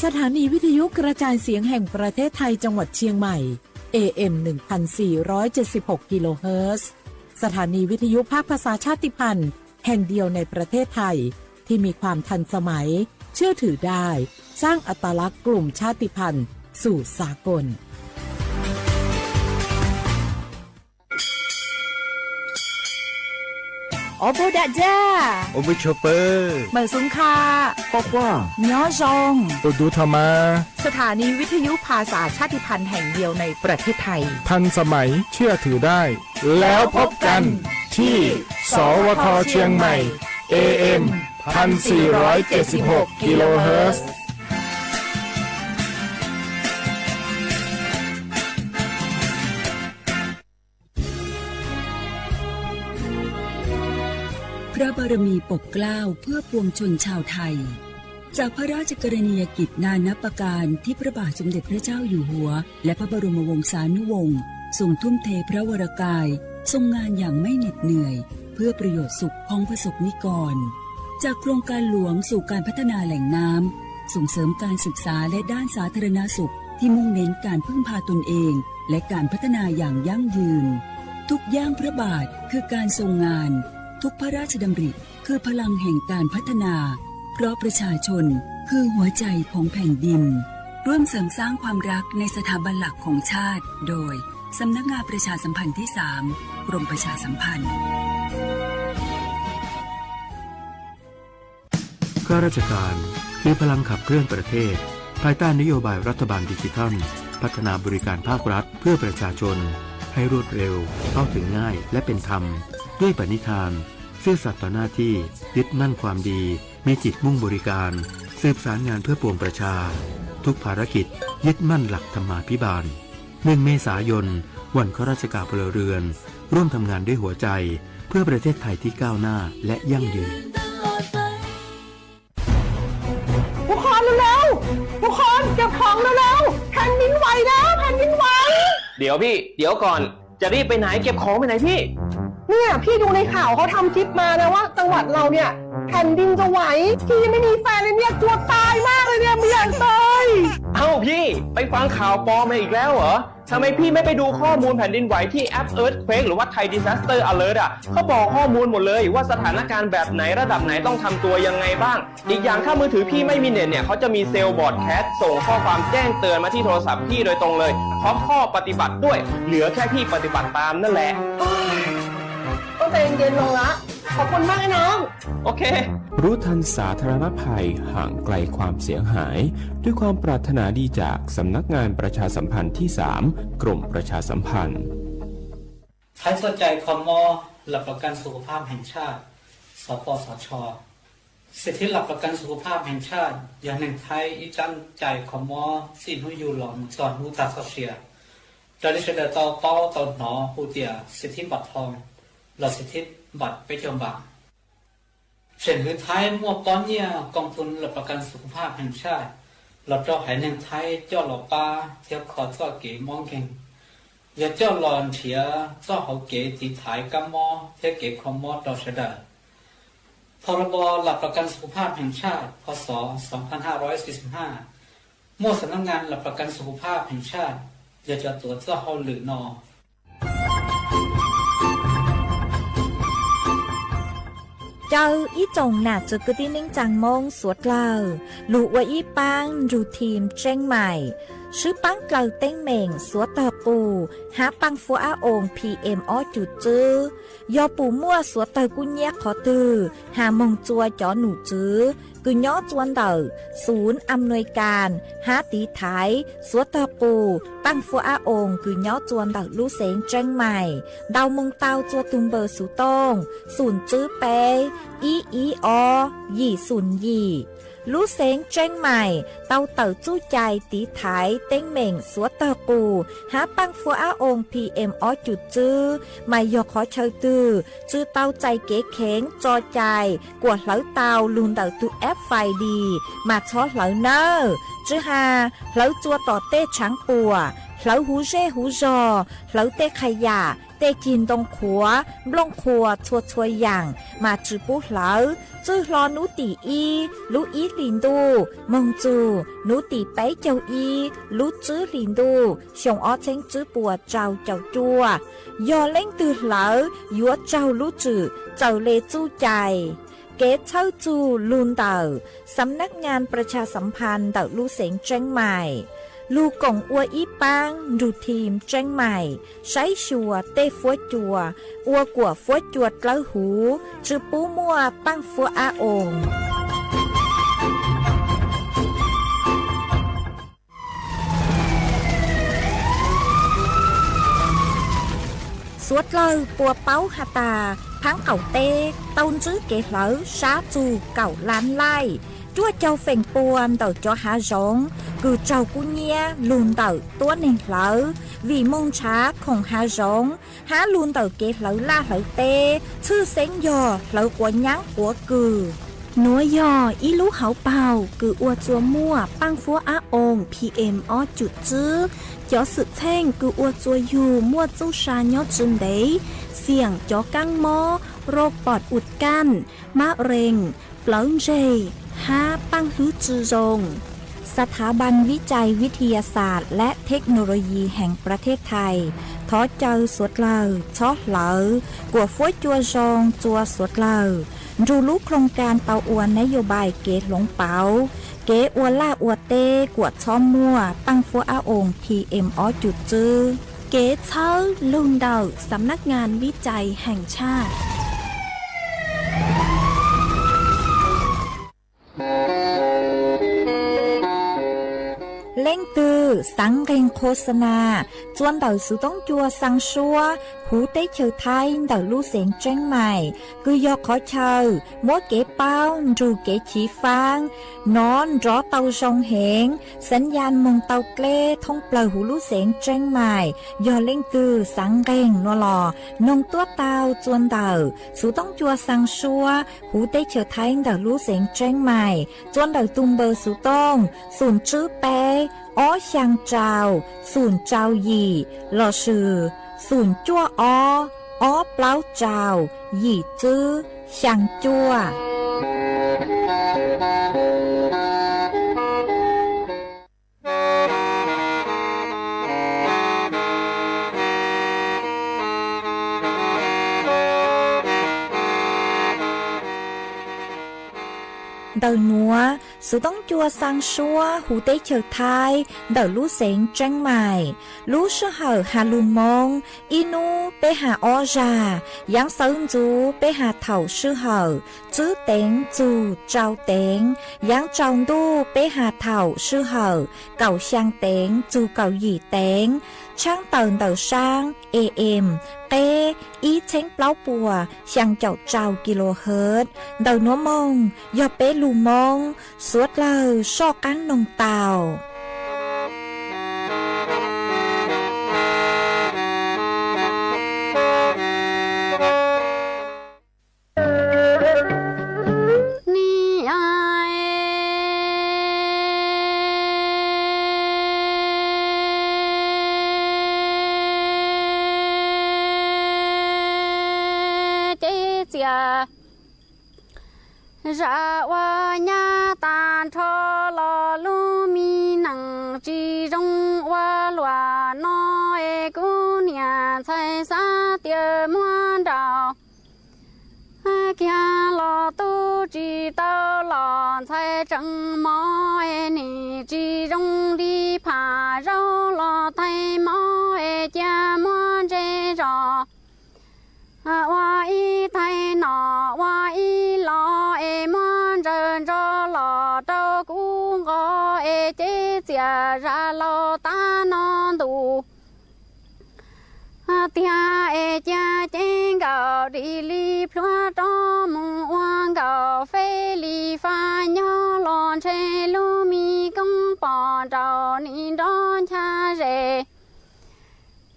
สถานีวิทยุกระจายเสียงแห่งประเทศไทยจังหวัดเชียงใหม่ AM 1476 กิโลเฮิรตซ์สถานีวิทยุภาคภาษาชาติพันธุ์แห่งเดียวในประเทศไทยที่มีความทันสมัยเชื่อถือได้สร้างอัตลักษณ์กลุ่มชาติพันธุ์สู่สากลโอโบดาจ้าโอเบชเปอร์เมื่อสุงคาก็ว่าย้อจงดูธรรมาสถานีวิทยุภาษาชาติพันธุ์แห่งเดียวในประเทศไทยทันสมัยเชื่อถือได้แล้วพบกันที่สวทเชียงใหม่ AM 1476 กิโลเฮิรตซ์พระบารมีปกเกล้าเพื่อปวงชนชาวไทยจากพระราชกรณียกิจนานับประการที่พระบาทสมเด็จพระเจ้าอยู่หัวและพระบรมวงศานุวงศ์ทรงทุ่มเทพระวรกายทรงงานอย่างไม่เหน็ดเหนื่อยเพื่อประโยชน์สุขของประสบนิกรจากโครงการหลวงสู่การพัฒนาแหล่งน้ำส่งเสริมการศึกษาและด้านสาธารณสุขที่มุ่งเน้นการพึ่งพาตนเองและการพัฒนาอย่างยั่งยืนทุกย่างพระบาทคือการทรงงานทุกพระราชดำริคือพลังแห่งการพัฒนาเพราะประชาชนคือหัวใจของแผ่นดินร่วมเสริมสร้างความรักในสถาบันหลักของชาติโดยสำนักงานประชาสัมพันธ์ที่ 3 กรมประชาสัมพันธ์ข้าราชการคือพลังขับเคลื่อนประเทศภายใต้นโยบายรัฐบาลดิจิทัลพัฒนาบริการภาครัฐเพื่อประชาชนให้รวดเร็วเข้าถึงง่ายและเป็นธรรมด้วยปณิธานซื่อสัตย์ต่อหน้าที่ยึดมั่นความดีมีจิตมุ่งบริการสืบสารงานเพื่อปวงประชาทุกภารกิจยึดมั่นหลักธรรมาภิบาล1 เมษายนวันข้าราชการพลเรือนร่วมทำงานด้วยหัวใจเพื่อประเทศไทยที่ก้าวหน้าและยั่งยืนทุกคนเร็วๆทุกคนเก็บของเร็วๆแผ่นดินไหวแล้วแผ่นดินไหวเดี๋ยวพี่เดี๋ยวก่อนจะรีบไปไหนเก็บของไปไหนพี่เนี่ยพี่ดูในข่าวเขาทำคลิปมานะว่าจังหวัดเราเนี่ยแผ่นดินจะไหวพี่ยังไม่มีแฟนเลยเนี่ยกลัวตายมากเลยเนี่ยไม่อยากตายเอ้าพี่ไปฟังข่าวปลอมมาอีกแล้วเหรอทำไมพี่ไม่ไปดูข้อมูลแผ่นดินไหวที่แอป Earthquake หรือว่า Thai Disaster Alert เขาบอกข้อมูลหมดเลยว่าสถานการณ์แบบไหนระดับไหนต้องทำตัวยังไงบ้างอีกอย่างถ้ามือถือพี่ไม่มีเน็ตเนี่ยเขาจะมีเซลล์บอร์ดแคสส่งข้อความแจ้งเตือนมาที่โทรศัพท์พี่โดยตรงเลยพร้อมข้อปฏิบัติด้วยเหลือแค่พี่ปฏิบัติตามนั่นแหละก็ใจเย็นลงละขอบคุณมากนะน้องโอเครู้ทันสาธารณภัยห่างไกลความเสียหายด้วยความปรารถนาดีจากสำนักงานประชาสัมพันธ์ที่ 3 กรมประชาสัมพันธ์ใครสนใจคมหลักประกันสุขภาพแห่งชาติสปสช.สิทธิหลักประกันสุขภาพแห่งชาติอย่างหนึ่งไทยอีจันใจคมสิ่งที่อยู่หลอมสอนรู้จักเสียเราได้เสนอต่อเป้าต่อหนอผู้เตียสิทธิบัตรทองหลักสิทธิบัตรไปเที่ยวบางเช่นคือไทยมั่วป้อนเนี่ยกองทุนหลักประกันสุขภาพแห่งชาติเราเจ้าหายหนึ่งไทยเจ้าหล่อปลาเที่ยวขอเจ้าเก๋มองเก่งอย่าเจ้าหลอนเฉียเจ้าเขาเก๋ตีถ่ายกัมมอเที่ยวเก๋คอมมอต่อเสด็จพรบหลักประกันสุขภาพแห่งชาติพ.ศ. 2545มั่วสำนักงานหลักประกันสุขภาพแห่งชาติอย่าจะตัวเจ้าเขาหรือนอเจ้าอีจงหนาจะกึดินิ่งจังมงสวดเล่าลูกว่าอีปังดูทีมเจ้งใหม่ชื่อปังเกลาเต้งเหม่งสวดตะปูหาปังฟัวอาองPM อ้อจุดจื้อยอปูมั่วสวดตะกุญแยกขอตือหามงจัวจอหนูจื้อกุญย้อจวนเดอศูนย์อำนวยการหาตีไทยสวดตะปูปังฟัวอาองกุญย้อจวนเดอลูเสงเจ้งใหม่ดาวมงเตาจัวตุงเบอร์สุตงศูนย์จื้อเปอีอยี่ศูนย์ยี่ลูเสงเจ้งใหม่เตาเต่าจู้ใจตีไถเต้งเหม่งสวดตะปูหาปังฟัวอาองPM อ้อจุดจื้อไม่ยกขอเชยตือจื้อเตาใจเก๋เข็งจอใจกวดเหลาเตาลุนเตาตุแอปไฟดีมาช้อเหลาเนอจื้อหาเหลาจัวต่อเต้ช้างปัวเหลาหูเร่หูจอเหลาเต้ขยะเ เตกินตรงขัวบลงขัวชัวชัวอย่างมาจือปุ๊เหลาจื้อรอนูตีอีลูอีลินดูมงจูนูตีไปเจ้าอีลูจื้อลินดูชงอ้อเช้งจื้อปัวเจ้าจัวยอเล่งตือเหลายัวเจ้าลูจื้อเจ้าเลจู้ใจเกตเช่าจูลูนเต่าสำนักงานประชาสัมพันธ์เต่าลูเสงเจ้งใหม่ลูกงอัวอีปังดูทีมเจ้งใหม่ใช้ชัวเต้ฟัวจัวอัวกัวฟัวจวดเล้าหูจือปูมัวปังฟัวอาองสวดเลยปัวเป้าหาตาพังเก่าเต้เต้าจื้อเกเหลอช้าจูเก่าล้านไล่จ้วเจ้าเฟ่งปวนเต่าจ้อหาจงคือเจ้ากุเนียลูนเต่าตัวหนึ่งเหลอvì mônช้าของหาจงหาลูนเต่าเกเหลอล่าเหลอเต้ชื่อเซ็งยอเหลอกัวยั้งหัวกือหนัวยออีลูเขาเป่าคืออัวจัวมั่วปังฟัวอาองPM อ้อจุดจื้อจ่อสึแท่งคืออัวจัวอยู่มั่วจู้ชายอจึงเดเสี่ยงจ่อกังมอโรคปอดอุดกั้นมะเร็งเปล่าเจหาปังฮื้อจือจงสถาบันวิจัยวิทยาศาสตร์และเทคโนโลยีแห่งประเทศไทยท้อเจอสวดเลอช้อเหลอกว่าฟ้วยจัวจองจัวสวดเลอดูรู้โครงการเตาอวนนโยบายเกตหลงเปาเกอวล่าอวเต้กวดช้อมมั่วปังฟัวอาองPM อ้อจุดจื้อเกตเช้าลุงเดาสำนักงานวิจัยแห่งชาติเล่งตือสังเกงโฆษณาจวนเต่าสุต้องจัวสังชัวหูเต้เชอไทยเต่าลู่เสียงเจ้งใหม่คือยอขอเชอมัวเก๋เป้าจูเก๋ฉีฟางนอนรอเต่าชงเหงสัญญาณมงเต่าเกล้ท่องเปล่าหูลู่เสียงเจ้งใหม่ยอเล่งตือสังเกงนัวหลอนงตัวเต่าจวนเต่าสุต้องจัวสังชัวหูเต้เชอไทยเต่าลู่เสียงเจ้งใหม่จวนเต่าตุงเบอร์สุต้องศูนย์จื้อเป้อ้อช่างเจ้าศูนย์เจ้าหยี่หล่อชื่อศูนย์จั่วอ้อเปล่าเจ้าหยี่จื้อช่างจั่วเดินนัวสุต้องจัวสังชัวหูเต้เฉิดไทยเดินลู่เสียงเจ้งใหม่ลู่ชื่อเหอหาลุงมงอีนูไปหาอ้อจายังเซิงจูไปหาเถ่าชื่อเหอจื้อเต็งจูเจ้าเต็งยังจองดูไปหาเถ่าชื่อเหอเก่าช่างเต็งจูเก่าหยี่เต็งช่างเตินเต่าช่าง AM เต้อีเช้งเปล่าปัวช่างเจ้าเจ้ากิโลเฮิรตซ์เดินนัวมงยอเป้ลูมงสวดเลอชอกังนงเต่าra wa nha tan cho lo lu mi nang chi rong wa lua no e ku nia chai sa tie muan dao kia lo tu chi tao lo chai chang mo e ni chi rong đi pha rau lo thai mo e cha muan je ro wa y thai no wa y lo e muan rơn ro lo đâu cũng có e chế chia ra lo ta non đủ tia e cha chén gạo đi li phloa cho mùng oang gạo phê li pha nhỏ lon che lu mi công bỏ trâu ni đón cha rể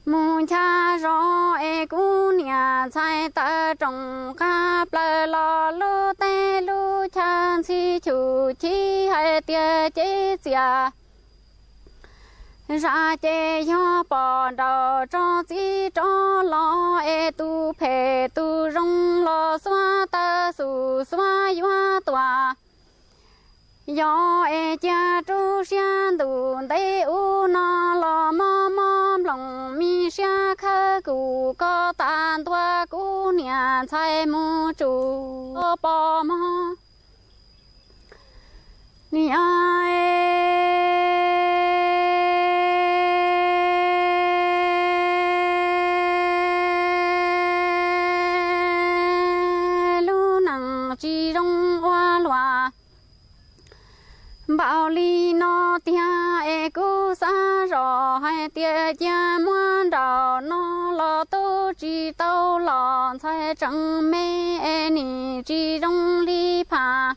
mùng cha rõ e cu nhà chạy ta trồng cá plơ lo lu tê lu chân chi chủ chi hay tia chế chia ra chê yo bỏ đầu cho chỉ cho lo tu phê tu rong lo xoa ta su xoa yo tòa yo cha tu xian tu tây u na lo mò mò lòng mi xia khơ cụ có tan tua cụ nhà chạy mu chủ bỏ mò ni bảo li nó tia cú sa rò hai tia cha muôn đầu nó lo tu chỉ tàu lò sai chẳng mê nì chỉ trong li phà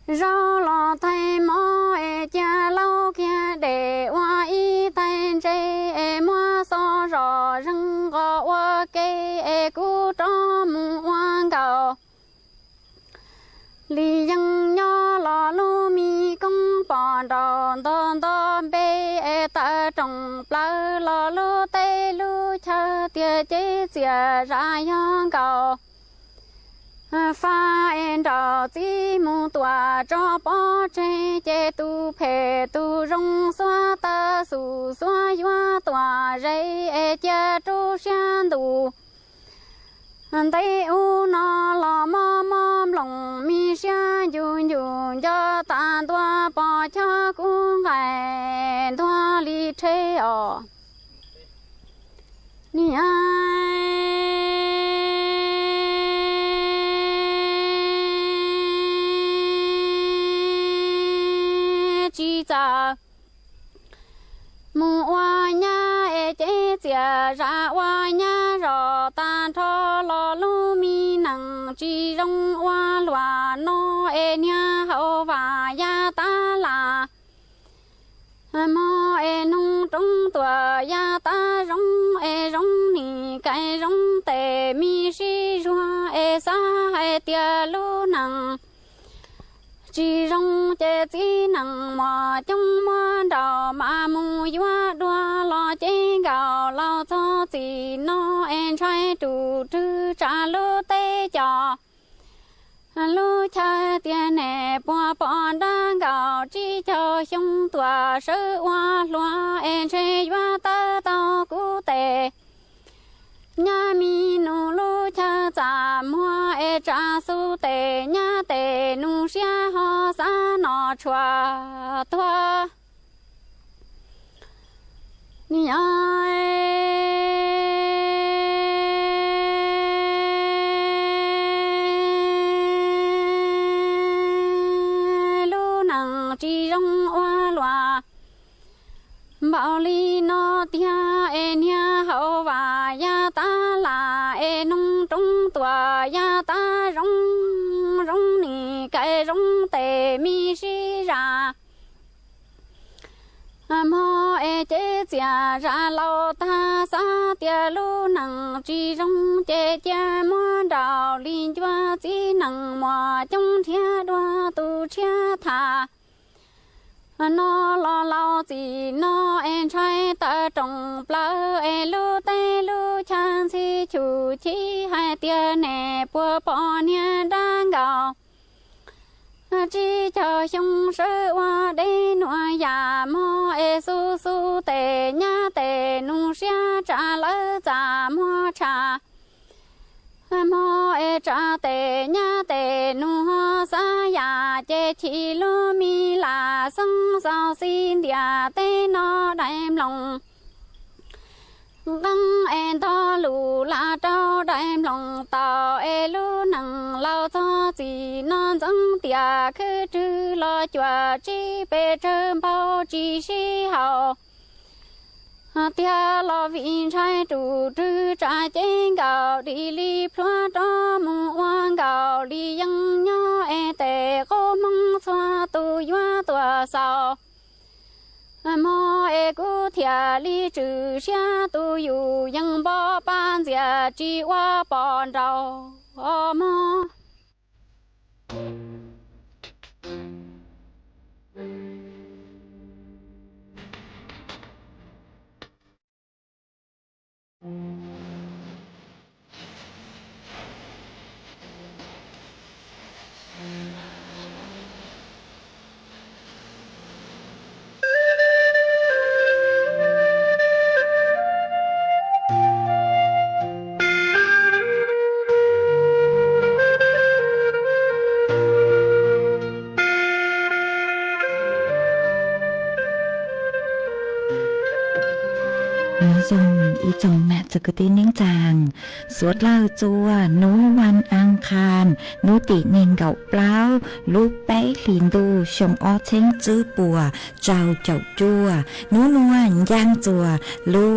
rau lò thay mò cha lâu kia để hoa y tay chê mua so rò răng gò hoa cây cú cho mu hoa cầu li yang nho lo lu mi công bỏ đòn đòn đòn bê ta trồng pla lo lu tê lu chờ tia chế chia ra yang cầu pha en trò chỉ mu tua cho bỏ chế chế tu phê tu rong xoa ta su xoa yoa tua rây chia tu xian tu tây u nó lo mò mò lòng mi xia yun yun cho tan tua bỏ cho cũng ngày tua li chế ở ni chỉ cho mu hoa nha chế chia ra hoa nha rồi tan cho lo lu mi nằng chỉ rong hoa loa nó nha hậu và ya ta là mò nung trong tua ya ta rong nì cái rong tề mi si rua sa tia lu nằng chỉ rong chế chỉ nằng mò trong mò đầu mà mu yua đua lo chế gạo lo cho chỉ nó trai trụ trư trả lu tê cho lu cha tiền nè bỏ bỏ đang gạo chỉ cho xong tua sơ hoa loa chế yua ta tao cú tê nhà mi nu lu cha cha mua cha su tê nhà tê nu xia ho sa nó chua tua ni lu nằng chỉ rong hoa loa bảo li nó tia nha hậu và ya ta là nung trong tua ya ta rong nì cái rong tề mi si ra mò chế chia ra lâu ta sa tia lu nằng chỉ rong chế chia mò đào li chua chỉ nằng mò trong thia đoa tu chia thà nó lo lo gì nó trai ta trồng pla lu tê lu chan si chu chi hai tia nè bùa bỏ nia đang gạo chỉ cho xong sơ hoa để nuôi già mò su su tê nhá tê nung xia trả lỡ già mò trà mò trả tê nhá tê nung hoa sa ya chế chỉ lu mi là sông sao xin địa tê nó đem lòng đăng to lù là trâu đem lòng tàu lu nằng lao cho chỉ non dâng tia cứ trừ lo chùa chi bê trơm bao chi si hậu tia lo vịn trai trụ trừ trả chén gạo đi li phá cho mu oan gạo đi dân nhỏ tê cô mong xoa tu yoa tua sao mò cú thia li trừ xia tu yu yang bo ban zia chi wa bon rao mò จะกตินิ่งจางสวดเล่าจัวนูวันอังคารนูติเน่งเก่าเปล่าลูกแป้หลินดูชงอ้อเช้งจื้อปัวเจ้าเจ้าจัวนูนวลย่างจัวลู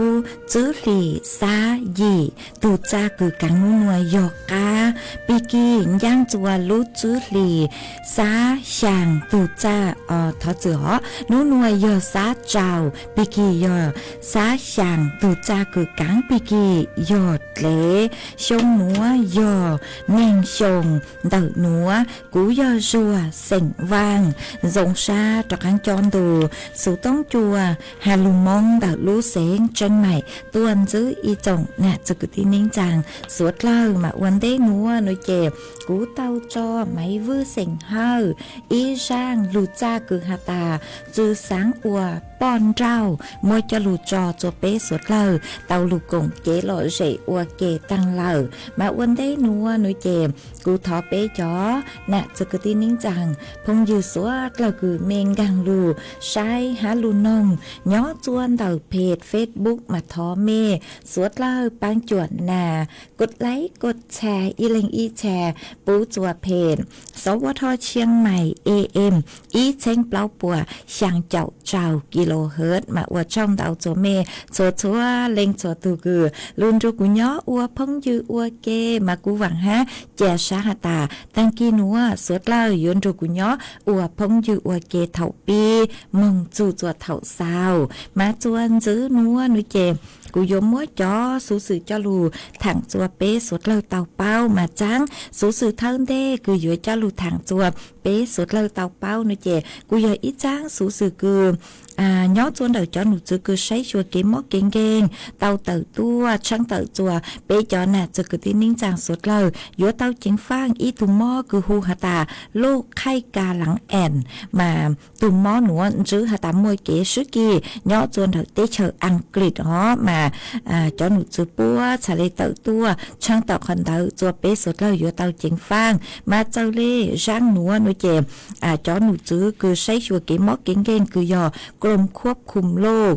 จื้อหลีซาหยีตูจ้าคือกังนูนวยยอกกาปีกีย่างจัวลูจื้อหลีซาช่างตูจ้าทอจือนูนวยยอซาเจ้าปีกียอซาช่างตูจ้าคือกังปีกียอดเลชงหนัวยอเน่งชงเดาหนัวกูยอจัวเส็งวางสงชาตะกังจอนดูสูต้องจัวฮาลุมองเดาลูเสงจังใหม่ตัวนซื้ออีจงน่ะจะกุตินิ่งจางสวดเล่ามาวันได้หนัวหน่อยเจ็บกูเต้าจอไม่วื้อเส็งเฮาอีช่างลูจ้าคือฮาตาจือสังอัวป้อนเจ้ามวยจะลูจอจัวเป๊สวดเล่าเต้าลูกงเก๋หล่อเจอัวเกตังเล่ามาวันได้หนัวหน่อยเจ็บกูทอเป๊จอน่ะจะกุตินิ่งจางพงยืสวดเราคือเมงกังลูใช้หาลูนงย้อจวนเต่าเพจเฟซบุ๊กมาทอเมสวดเล่าปังจวนนากดไลค์กดแชร์อีเล็งอีแชร์ปูจัวเพจสวทเชียงใหม่ AM อีเช้งเปล่าปัวช่างเจ้ากิโลเฮิรตซ์มาอวดช่องเต่าจัวเมชัวเล็งชัวตูกือลุนจูกุย้ออัวพงยืออัวเกมากูหวังฮะแจชาหตาตังกีนัวสวดเล่ายุนจูกุย้ออัวพงยืออัวเกเถาปีมงจูจัวเถาซาวมาจวนซื้อนัวนุเจกูยมมัวจอสูสื่อจลูถังจัวเป๊สวดเล่าเต่าเป้ามาจังสูสื่อเท่าเด้กูอยู่จลูถังจัวเป๊สวดเล่าเต่าเป้านุเจกูอยู่อีจังสูสื่อคือย้อนจวนเดาจอหนูจะคือใช้ชัวเกมมอเก่งเต่าเต่าตัวช่างเต่าจัวเป๊จอน่ะจะคือที่นิ่งจางสวดเล่าอยู่เต่าจิงฟางอีตุมอคือฮูหตาโลกไข้กาหลังแอนมาตุมอหนวจื้อหตามวยเกซึกีย้อนจวนเดาเตเชออังกฤษมาจอหนูจือปัวชาเลเต่าตัวช่างเต่าคนเต่าจัวเป๊สวดเล่าอยู่เต่าจิงฟางมาเจ้าเล่ร่างหนัวนุเจจอหนูจื้อคือใช้ชัวเกมมอเก่งคือยอกรมควบคุมโรค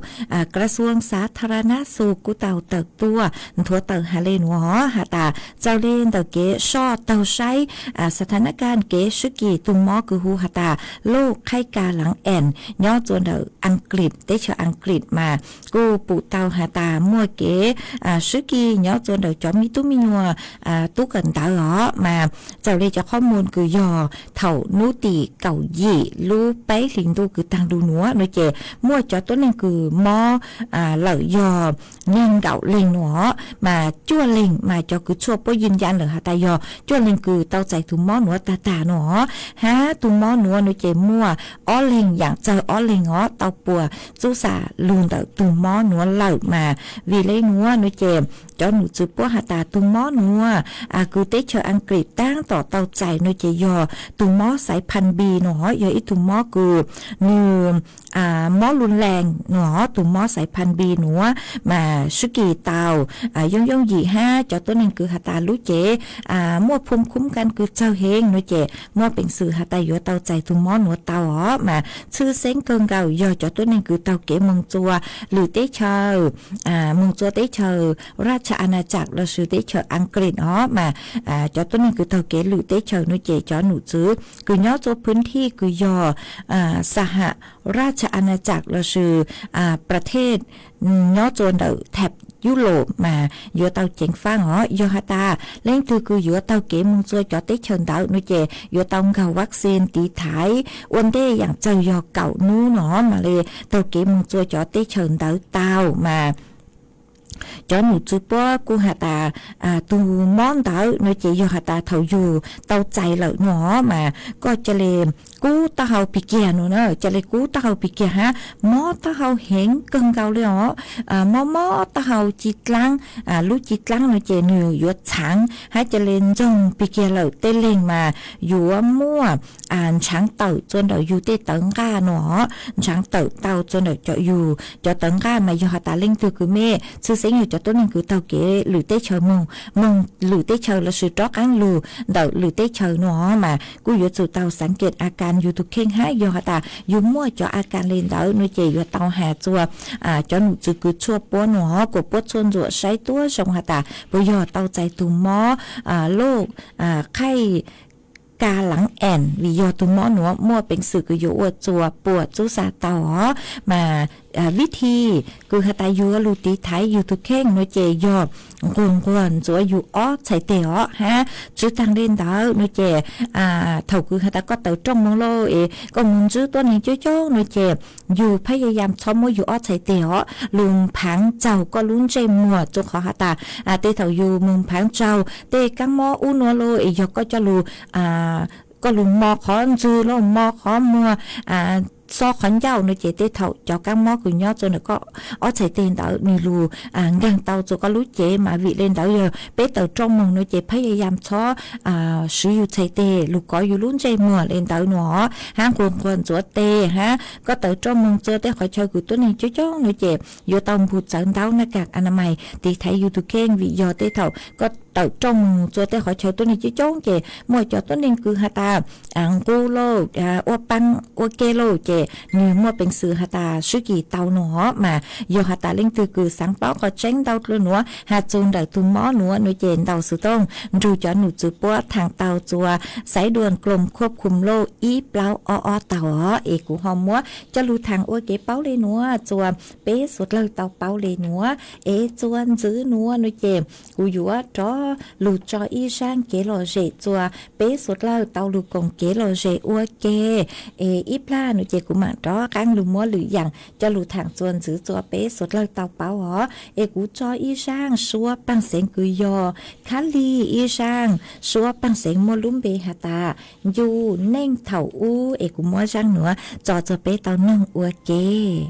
กระทรวงสาธารณสุขกูเต่าเติบตัวทัวเติบฮาเลนหัวหาตาเจ้าเล่นเต่าเกชอเต่าใช้สถานการณ์เกซึกีตุมมอคือฮูหาตาโรคไข้กาหลังแอนย่อจวนเต่าอังกฤษได้เชออังกฤษมากูปูเต่าหาตามัวเกซึกีย่อจวนเต่าจอมิตุมิญัวตุกันเต่ามาเจ้าเล่นจะข้อมูลคือยอเถ่านุติเก่ายี่ลูไปหลิงดูคือทางดูหนัวโดยเจมั่วจอตัวนึงคือมอเหล่ายอเน่งเก่าเล่งหนัวมาจั่วเล่งมาจอคือชั่วป้ยืนยันเหรอฮะตายอจั่วเล่งคือเต้าใจถุงมอหนัวตาหนอฮะถุงมอหนัวโดยเจมั่วอ้อเล่งอย่างเจออ้อเล่งเต้าปัวจุสาลูนเต้าถุงมอหนัวเหล่ามาวีเล่หนัวโดยเจจอหนูจือปัวหาตาถุงมอหนัวคือเตเชออังกฤษตั้งต่อเต้าใจโดยเจยอถุงมอสายพันธุ์บีหนอยออีถุงมอคือนูมอรุนแรงหนอตุ่มมอสายพันธุ์บีหนัวมาสกีเตาย่องหยีห้าจอตัวหนึ่งคือหาตาลุเจมั่วภูมิคุ้มกันคือเจ้าเฮงนุเจมั่วเป็นสื่อหาตาอยู่เตาใจตุ่มมอหนัวเตามาชื่อเซ้งเกิงเก่ายอจอตัวหนึ่งคือเตาเก๋มงจัวหรือเตเชอมงจัวเตเชอราชอาณาจักรเราชื่อเตเชออังกฤษมาจอตัวหนึ่งคือเตาเก๋หรือเตเชอนุเจจอหนูจื้อคือย่อตัวพื้นที่คือยอสหราชอาณาจักรเราชื่อประเทศย่อโจนเดาแถบยุโรปมาอยู่เตาเจงฟ้ายอฮาตาเล่นคืออยู่เตาเก๋มงจัวจอเตเชิญเตานุเจอยู่เตาเก่าวัคซีนตีถ่ายวันเดอย่างเจ้ายอเก่านู้หนอมาเลยเตาเก๋มงจัวจอเตเชิญเตามาจอหนูจูปัวกูหาตาตูมอนเตาโนเจยหาตาเถาอยู่เตาใจเหล่าหนอมาก็จะเลมกูตาเฮาปิเกียหนูเนอะจะเลยกูตาเฮาปิเกียฮะมอตาเฮาเห็นเกิงเกาเลยมอตาเฮาจิตลังลูกจิตลังโนเจหนูอยู่ช้างให้จะเลนจงปิเกียเหล่าเต้เล่งมาอยู่มั่วช้างเต่าจนเดาอยู่เต้ตังก้าหนอช้างเต่าจนเดาจะอยู่จะตังก้ามาอยู่หาตาเล่งคือเมชื่อเซ sinhอยู่cho tôi nên cứ tàu kế lử tê chờ mong lử tê chờ là sự trót ăn lù đợi lử tê chờ nó mà cúอยู่chủ tàu sáng kếtอาการอยู่ทุกเข่งหายอยู่hả taอยู่มั่วchoอาการlên đỡ nuôi chèอยู่tàu hà chùa cho nụ chữ cứ chua bố nó của bố chôn rửa sấy tua xong hả ta bây giờ tàu chạy tù mó lô khayกาหลังแอนวิโยตุมอหนัวมั่วเป็นสื่อกุโยอวดจัวปวดจุสาเตามาวิธีคือหตายูลูตีไทยอยู่ทุกเข่งนเจยอบกวนจัวอยู่อ้อใส่เต๋อฮะจื้อทางเล่นดาวนเจเท่าคือหตาก็เต๋อจ้องมองโลก็มุนจื้อตัวนี้จ้อนเจอยู่พยายามชอบมั่วอยู่อ้อใส่เต๋อลุงพังเจ้าก็ลุ้นใจมัวจุขอหตาเตเท่าอยู่มุงพังเจ้าเตกังมออุนัวโลยก็จะรู้ก็ลุงมอขอนจื้อแล้วมอขอมัวso khẩn giao nơi chế tê thầu cho các món của nhau cho nó có ở chạy tiền đỡ nì lù ngang tàu cho có lúa chế mà vị lên đỡ giờ bé tàu trong mừng nơi chế phải làm cho sử dụng chạy tê lù cóอยู่ลุ้นใจมัวlên đỡ nó hang quần chỗ tê ha có tàu trong mừng chơi tê khỏi chơi của tôi này cho nơi chế vô tàu bụt trận đau nó cạc anh mày thì thấy YouTube khen vì giờ tê thầu có tàu trong cho tê khỏi chơi tôi này cho chế mỗi cho tôi nên cứ hà ta cô lô ô băng ô kê lô chế nếu màเป็นสื่อหาตาสุกีเตาหนอมาโยหาตาเล่งตือคือสังเป้าก็เจ้งเตาเลยหนัวหาจูนได้ตุ้มหม้อหนัวหน่วยเจนเตาสุต้องดูจอหนูจือปัวทางเตาจัวสายด่วนกลมควบคุมโลอีเปล่าอ้อเตาเอกูหอมมัวจะรู้ทางโอเก๋เป้าเลยหนัวจัวเป๊สุดเลยเตาเป้าเลยหนัวจวนจื้อหนัวหน่วยเจกูอยู่ว่าจอลูจออีช่างเก๋หล่อเจจัวเป๊สุดเลยเตาลูกงเก๋หล่อเจอัวเก๋อีปลาหน่วยเจกูมาđó căng lù múa lử dặn cho lù thẳng chuồn giữ cho bé sốt lời tàu báo hó cú cho y sang xua bằng sén cười giò khá ly y sang xua bằng sén mua lúm bê hà ta dù nên thầu u cú múa sang nữa cho bé tàu nâng ua kê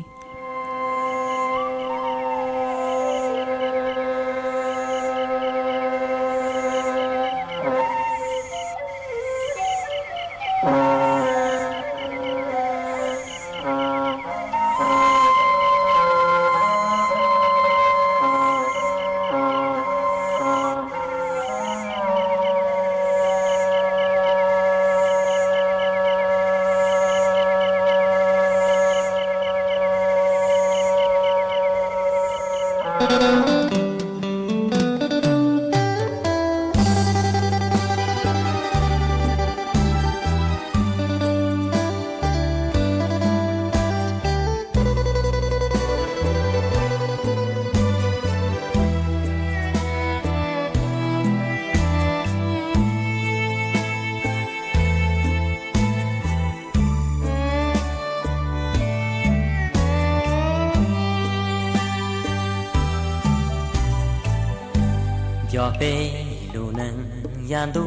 cho bé lu nâng yan du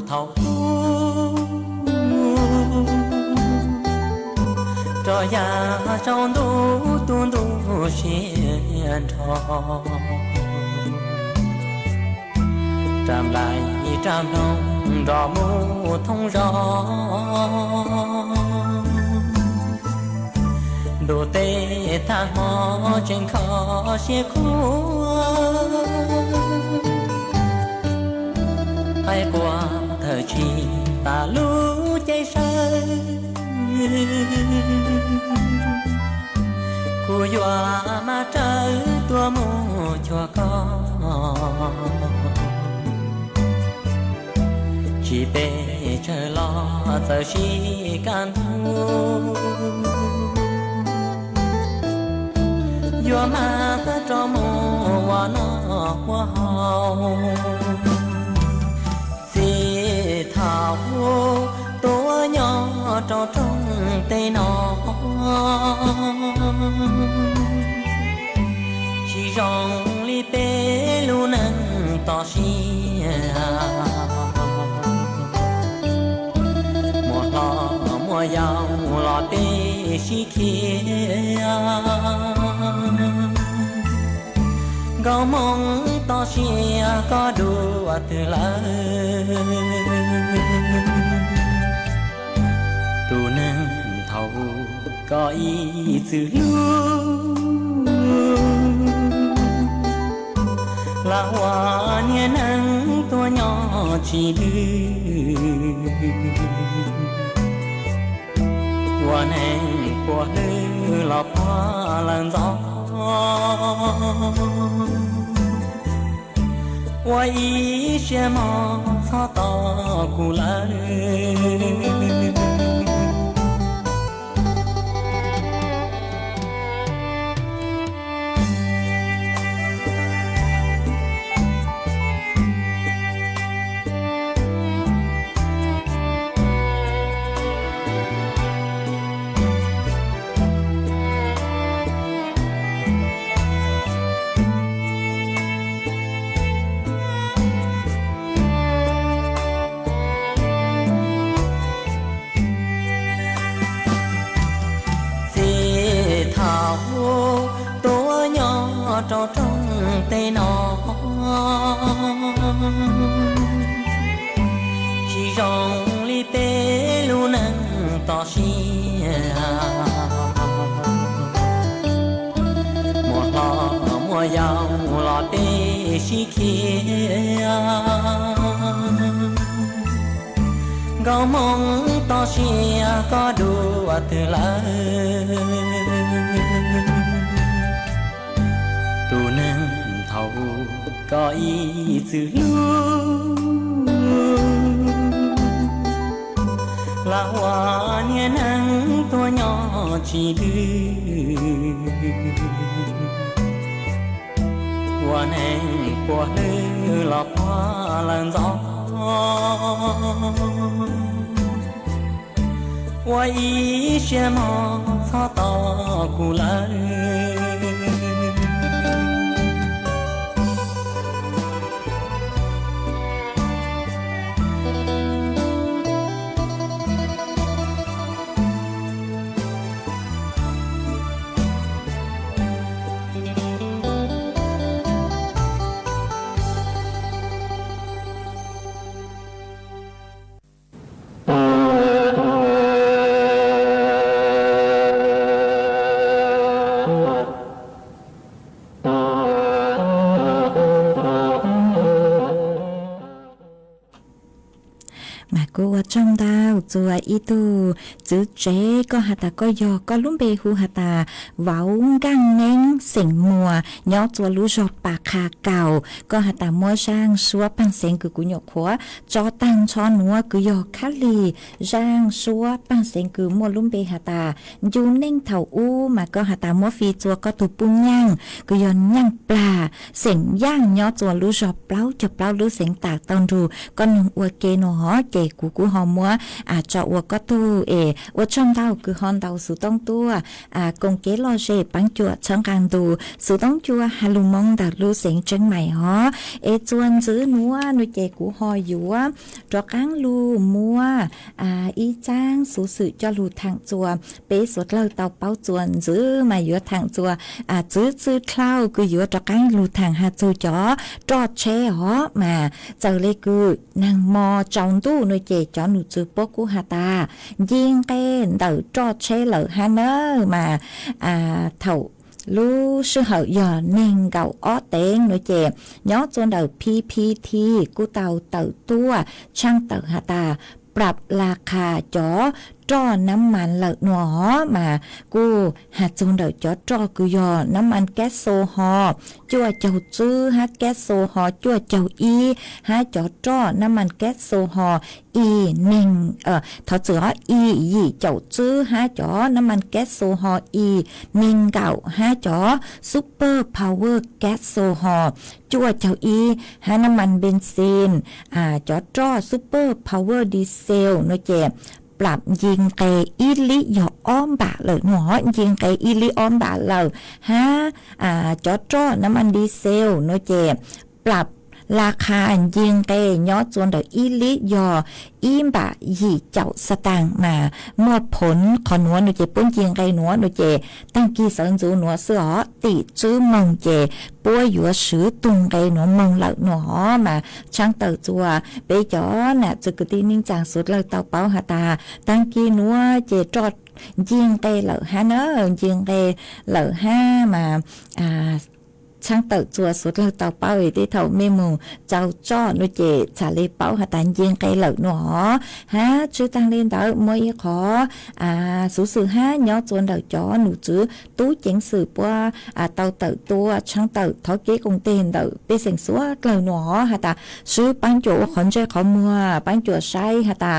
thâu cho ya trong du tuôn du xiên trò tràm lại tràm đông rò mu thông gió đồ tê thang mò trên khó xia khua ai qua thời chi ta lũ cháy sơi cô dọa mà trời tua mù cho con chỉ bê trời lo giờ chỉ can thu dọa mà cho mù hoa nó hoa hồng thảo tố nhỏ trong tay nó chỉ rong li bê lu nâng to xia một lò mua dao lò bê xí kia gõ mong to xia có đùa từ lời tu nâng thầu có ý sự lưu là hoa nhẹ nắng tua nhỏ chỉ đưa hoa nắng qua lư là hoa làn gió hoa ý xe mò sao to cụ lỡ trò trong tay nó chỉ rong li tê lu nắng to xia mùa lo mùa giàu lo tê xí kia gấu mong to xia có đùa từ lời tu nâng thầu có ý sự là hoa nhẹ nắng tua nhỏ chỉ đưa hoa nắng qua lư là hoa làn gió hoa ý xe mò sao to cụ lỡ trong đào chùa y tu chữ chế có hạt ta có giò có lúm bê hu hạt ta váo găng nén sỉnh mùa nhỏ chùa lú giọt bạc khà cào có hạt ta mua sang xua bằng sỉnh cứ cú nhọc khóa cho tăng cho núa cứ giò khát lì giang xua bằng sỉnh cứ mua lúm bê hạt ta dù nén thầu u mà có hạt ta mua phi chùa có tụ bung nhang cứ giò nhang pla sỉnh giang nhỏ chùa lú giọt plau cho plau lú sỉnh tạc tòn rù con nung ua kê nó hó kê cú hò mua cho ua có tu ua trong đau cứ hòn đau sự tông tua công kế lo dễ bắn chùa chẳng càng đủ sự tông chùa hà lùng mong đạt lưu sinh chân mày hó chuan giữ núa nuôi chè cú hò dúa cho cáng lu mua y chang số sự cho lù thẳng chùa bế suốt lâu tàu bao chuan giữ mà dúa thẳng chùa giữ cloud cứ dúa cho cáng lù thẳng hà chùa cho che hó mà giờ lê cứ nàng mò trong tu nuôi chè cho nụ chữ bố của hà ta riêng cái đỡ cho chế lợ hà nơ mà thầu lu sư hậu giờ nên gạo ó tên nuôi chè nhó chôn đầu PPT của tàu tự tua trang tự hà ta ปรับราคาจ่อจ่อน้ำมันเหลหนอมากูหาจูนเดอจ่อจ่อกูยอน้ำมันแก๊สโซฮอจั่วเจ้าจื้อฮะแก๊สโซฮอจั่วเจ้าอีฮะจ่อจ่อน้ำมันแก๊สโซฮออีหนึ่งเขาเจออียี่เจ้าจื้อฮะจ่อน้ำมันแก๊สโซฮออีหนึ่งเก่าฮะจ่อซุปเปอร์พาวเวอร์แก๊สโซฮอจั่วเจ้าอีฮะน้ำมันเบนซินจ่อจ่อซุปเปอร์พาวเวอร์ดีเซลโนเจปรับยิงเกอีลิหยออ้อมบะเลยหนอยิงเกอีลิอ้อมบะเลยฮะจ่อจ่อน้ำมันดีเซลโนเจปรับราคายิงเกย้อจวนเดออีลิยออีมบะยี่เจ้าสตางมาเมื่อผลขอหนัวหนูเจปุ้นยิงเกหนัวหนูเจตั้งกี่สันจูหนัวเสือติจื้อมงเจปัวอยู่สือตุงเกหนัวมงเหล่าหนัวมาช่างเต่าจัวไปจ่อน่ะจุกตีนิ่งจางสุดเลยเต่าเป้าหาตาตั้งกี่หนัวเจจอดยิงเกเหล่าฮะเนอยิงเกเหล่าห้ามา ช่างเติจัวสุดเราเต่าเป้าอีที่เท่าเมมูเจ้าจ้อนุเจชาลีเป้าหาตานยิงไกลเหล่าหนอฮะชื่อตังเล่นเต่ามวยขอสูสื่อฮะย้อจวนเต่าจ้อหนูจื้อตู้เจ๋งสื่อปัวเต่าเต่าตัวช่างเต่าทอเก๋กงเตนเต่าเป็นเสียงสัวเหล่าหนอหาตาซื้อปั้นจั่วขอนใจขอมัวปั้นจั่วใช้หาตา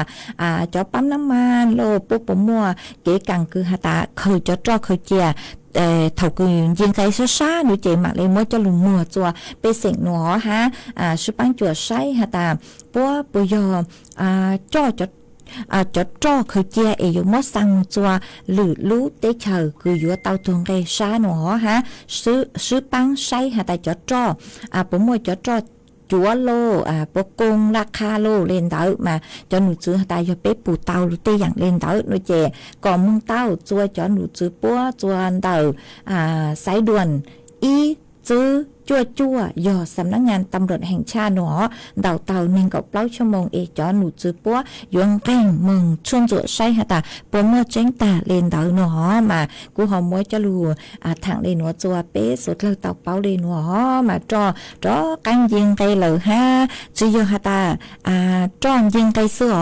จ้อปั๊มน้ำมันโลปุ๊บมัวเก๋กังคือหาตาเคยจ้อจ้อเคยเจียthầu cứ riêng cái số xa nữ chị mặc lên mới cho lùng mùa chùa bê sẹn nó ha sư bán chùa say ha ta bố bây giờ cho khởi chia ở dưới mót sang chùa lử lú tế chờ cứ dưới tàu thường cái xa nó ha sư bán say ha ta cho bố mua cho chúa lô bố cung ra kha lô lên đó mà cho nụ chữ ta cho bé bù tàu lu tê dạng lên đó nụ chè còn mông tàu chua cho nụ chữ búa chua đầu sái đuồn y chữ chua do สำนักงานตำรวจแห่งชาติหนอดาวเต่าหนึ่งกับเล่าชั่วโมงเอจอหนูจือปัวยงแรงมึงช่วงจุดใช่ฮะตาปัวเมื่อเจ้งตาเลนดาวหนอมากูหอมมวยจะรู้ทางเลนหัวจัวเป๊ะสุดเลยเต่าเป้าเลนหัวมาจอกันยิงไกลเลยฮะจือยฮะตาจอยิงไกลเสือ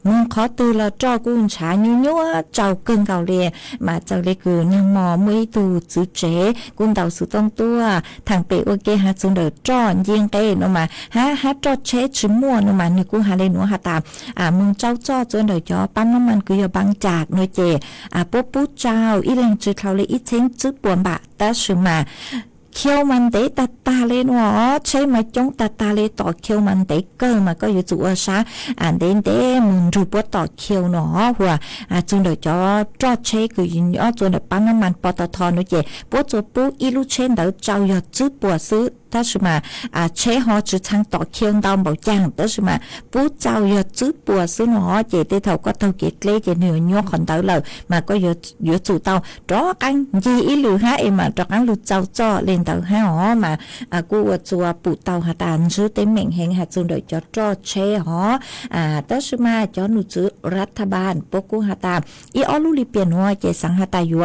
มึงขอตือละจ้อกุนชาญัวเจ้าเกินเก่าเลยมาเจ้าเลยคือนางหมอมวยตูจื้อเจ๋กุนเต่าสุดต้องตัวทางเปโอเคฮะจุนเดอจ้อนยิงเตนออกมาฮะจ้อเช็ดชิมัวนออกมาเนี่ยกูหาเลยหนูหาตามมึงเจ้าจ้อจนเดอจ้อปั๊มน้ำมันคืออย่าบังจากหน่อยเจปุ๊บเจ้าอีแรงจื้อเขาเลยอีเช้งจื้อปวนบะแต่ชิมาเคียวมันเตะตาเลยหนอใช่ไหมจงตาเลยต่อเคียวมันเตะเกินมาก็อยู่จุดซะเด่นมึงรูปต่อเคียวหนอหัวจุดเดี๋ยวจอดเช็คคือยินยอจุดเดี๋ยวปั๊มน้ำมันปตทนู่นเจปุ๊บจุดปุ๊บอีลูเชนเดี๋ยวเจ้าหยอดจื้อปัวซื้อถ้าสมาเช็คหอจื้อทางต่อเคียวดาวบอกจังแต่สมาปุ๊บเจ้าหยอดจื้อปัวซื้อหนอเจเตเท่าก็เท่าเกล็ดเล็กเจเหนือยัวขอนเต่าเลยมาก็หยอดจุดเต่าจ้อกันยีอีหรือฮะเอ็มจ้อกันหรือเจ้าจ้อเล่นเต่าห้าอ๋อมากูจัวปูเตาหาตานซื้อเต็มเหม่งแหงหาจุนโดยจอดเชหอแต่สมาจอหนูซื้อรัฐบาลปกูหาตาอีออลูลิเปียนหัวเจสังหาตาอยู่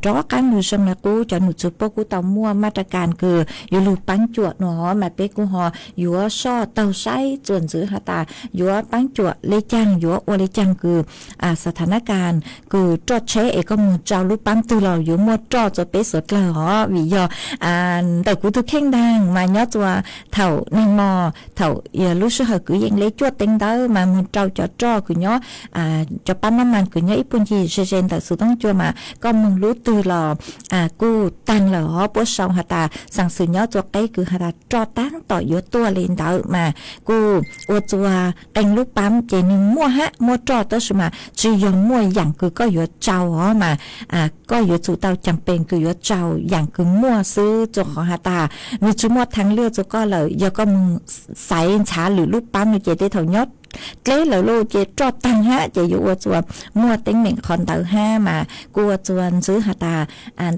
จอกันหนูชงละกูจอหนูซื้อปกูเตามั่วมาตรการคืออยู่ลูปังจวดหนอมาเปกูหออยู่ซ่อเตาไส้จวนซื้อหาตาอยู่ปังจวดเลจังอยู่อเลจังคือสถานการณ์คือจอดเชเอก็มือเจ้าลูปังตือเราอยู่มั่วจอจะเปสดเลยหอวิยแต่กูทุกแข่งดังมาย้อตัวเถ่านางมอเถ่ารู้สึกเหอะกูยังเล็กจวดเต็งเด้อมามึงเจ้าจ่อกูย้อจะปั้นน้ำมันกูย้ออีปุ่นจีเชนแต่สุดต้องจัวมาก็มึงรู้ตือหล่อกูตันหล่อปวดสองหาตาสั่งสื่อย้อตัวใกล้คือหาตาจ่อตั้งต่อย้อตัวเลนเด้อมากูอวดตัวเต็งลูกปั๊มเจนึงมั่วฮะมั่วจ่อเตอร์สมาจียงมั่วอย่างคือก็ย้อเจ้าอ๋อมาก็ย้อจู่เต้าจำเป็นคือย้อเจ้าอย่างคือมั่วซื้อจของหาตามีจุดหมดทางเลือกจะก็เลยยก็มึงใส่ช้าหรือลูกปั๊มในเจได้เท่ายอดเกล้เหล่าโลเจจอดตังฮะเจอยู่ว่าจวนมัวเต็งเหม่งคอนเตอร์ห้ามากูจวนซื้อหาตา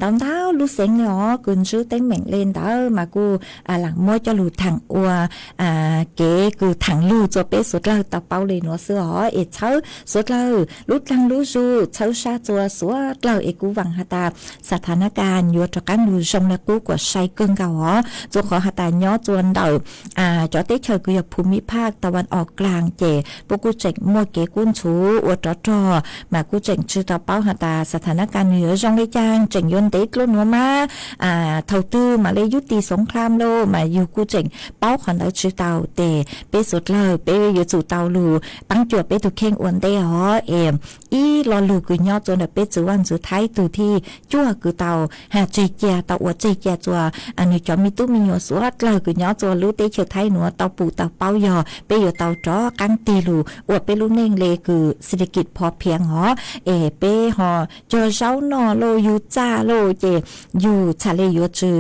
ดาวเท้าลูกเสียงเนาะกูซื้อเต็งเหม่งเล่นเตอร์มากูหลังมัวจะหลุดถังอัวเก๋กูถังลูกจะเป๊ะสุดเลยตะเป้าเลยเนาะเสือเอ็ดเช้าสุดเลยลุดลังลูจูเช้าชาจัวสัวเราเอกูวังหาตาสถานการณ์อยู่จากการดูชงและกูกว่าใช้เกินเก่าอ๋อจะขอหาตาย้อจวนเดาจอเตเชยกูอยากภูมิภาคตะวันออกกลางเจพวกกูเจ๋งมัวเก๋กุ้นชูอวดจอมากูเจ๋งชื่อตาเป้าหาตาสถานการณ์เหนือจงได้จางเจ๋งยนเตกลุ้นหัวมาเท่าตื้อมาเลยยุติสงครามโลมาอยู่กูเจ๋งเป้าขอนได้ชื่อเตาเตเปสุดเลยเปอยู่สู่เตาลูปังจวดเปตุเข่งอ้วนเตหออีรอลูกูย่อจนเปจือวันจือไทยตูที่จั่วคือเตาหาจีเกียเตาอวดจีเกียจัวอันนี้จอมีตู้มีหัวสวดเลยกูย่อจัวรู้เตเฉยไทยหนัวเตาปูเตาเป้ายอเปอยู่เตาจ้อกันตีลูอวดไปลูกเน่งเลยคือเศรษฐกิจพอเพียงหอเปหอเจอเช้านอโลอยู่จ้าโลเจอยู่ชาเลอยู่จือ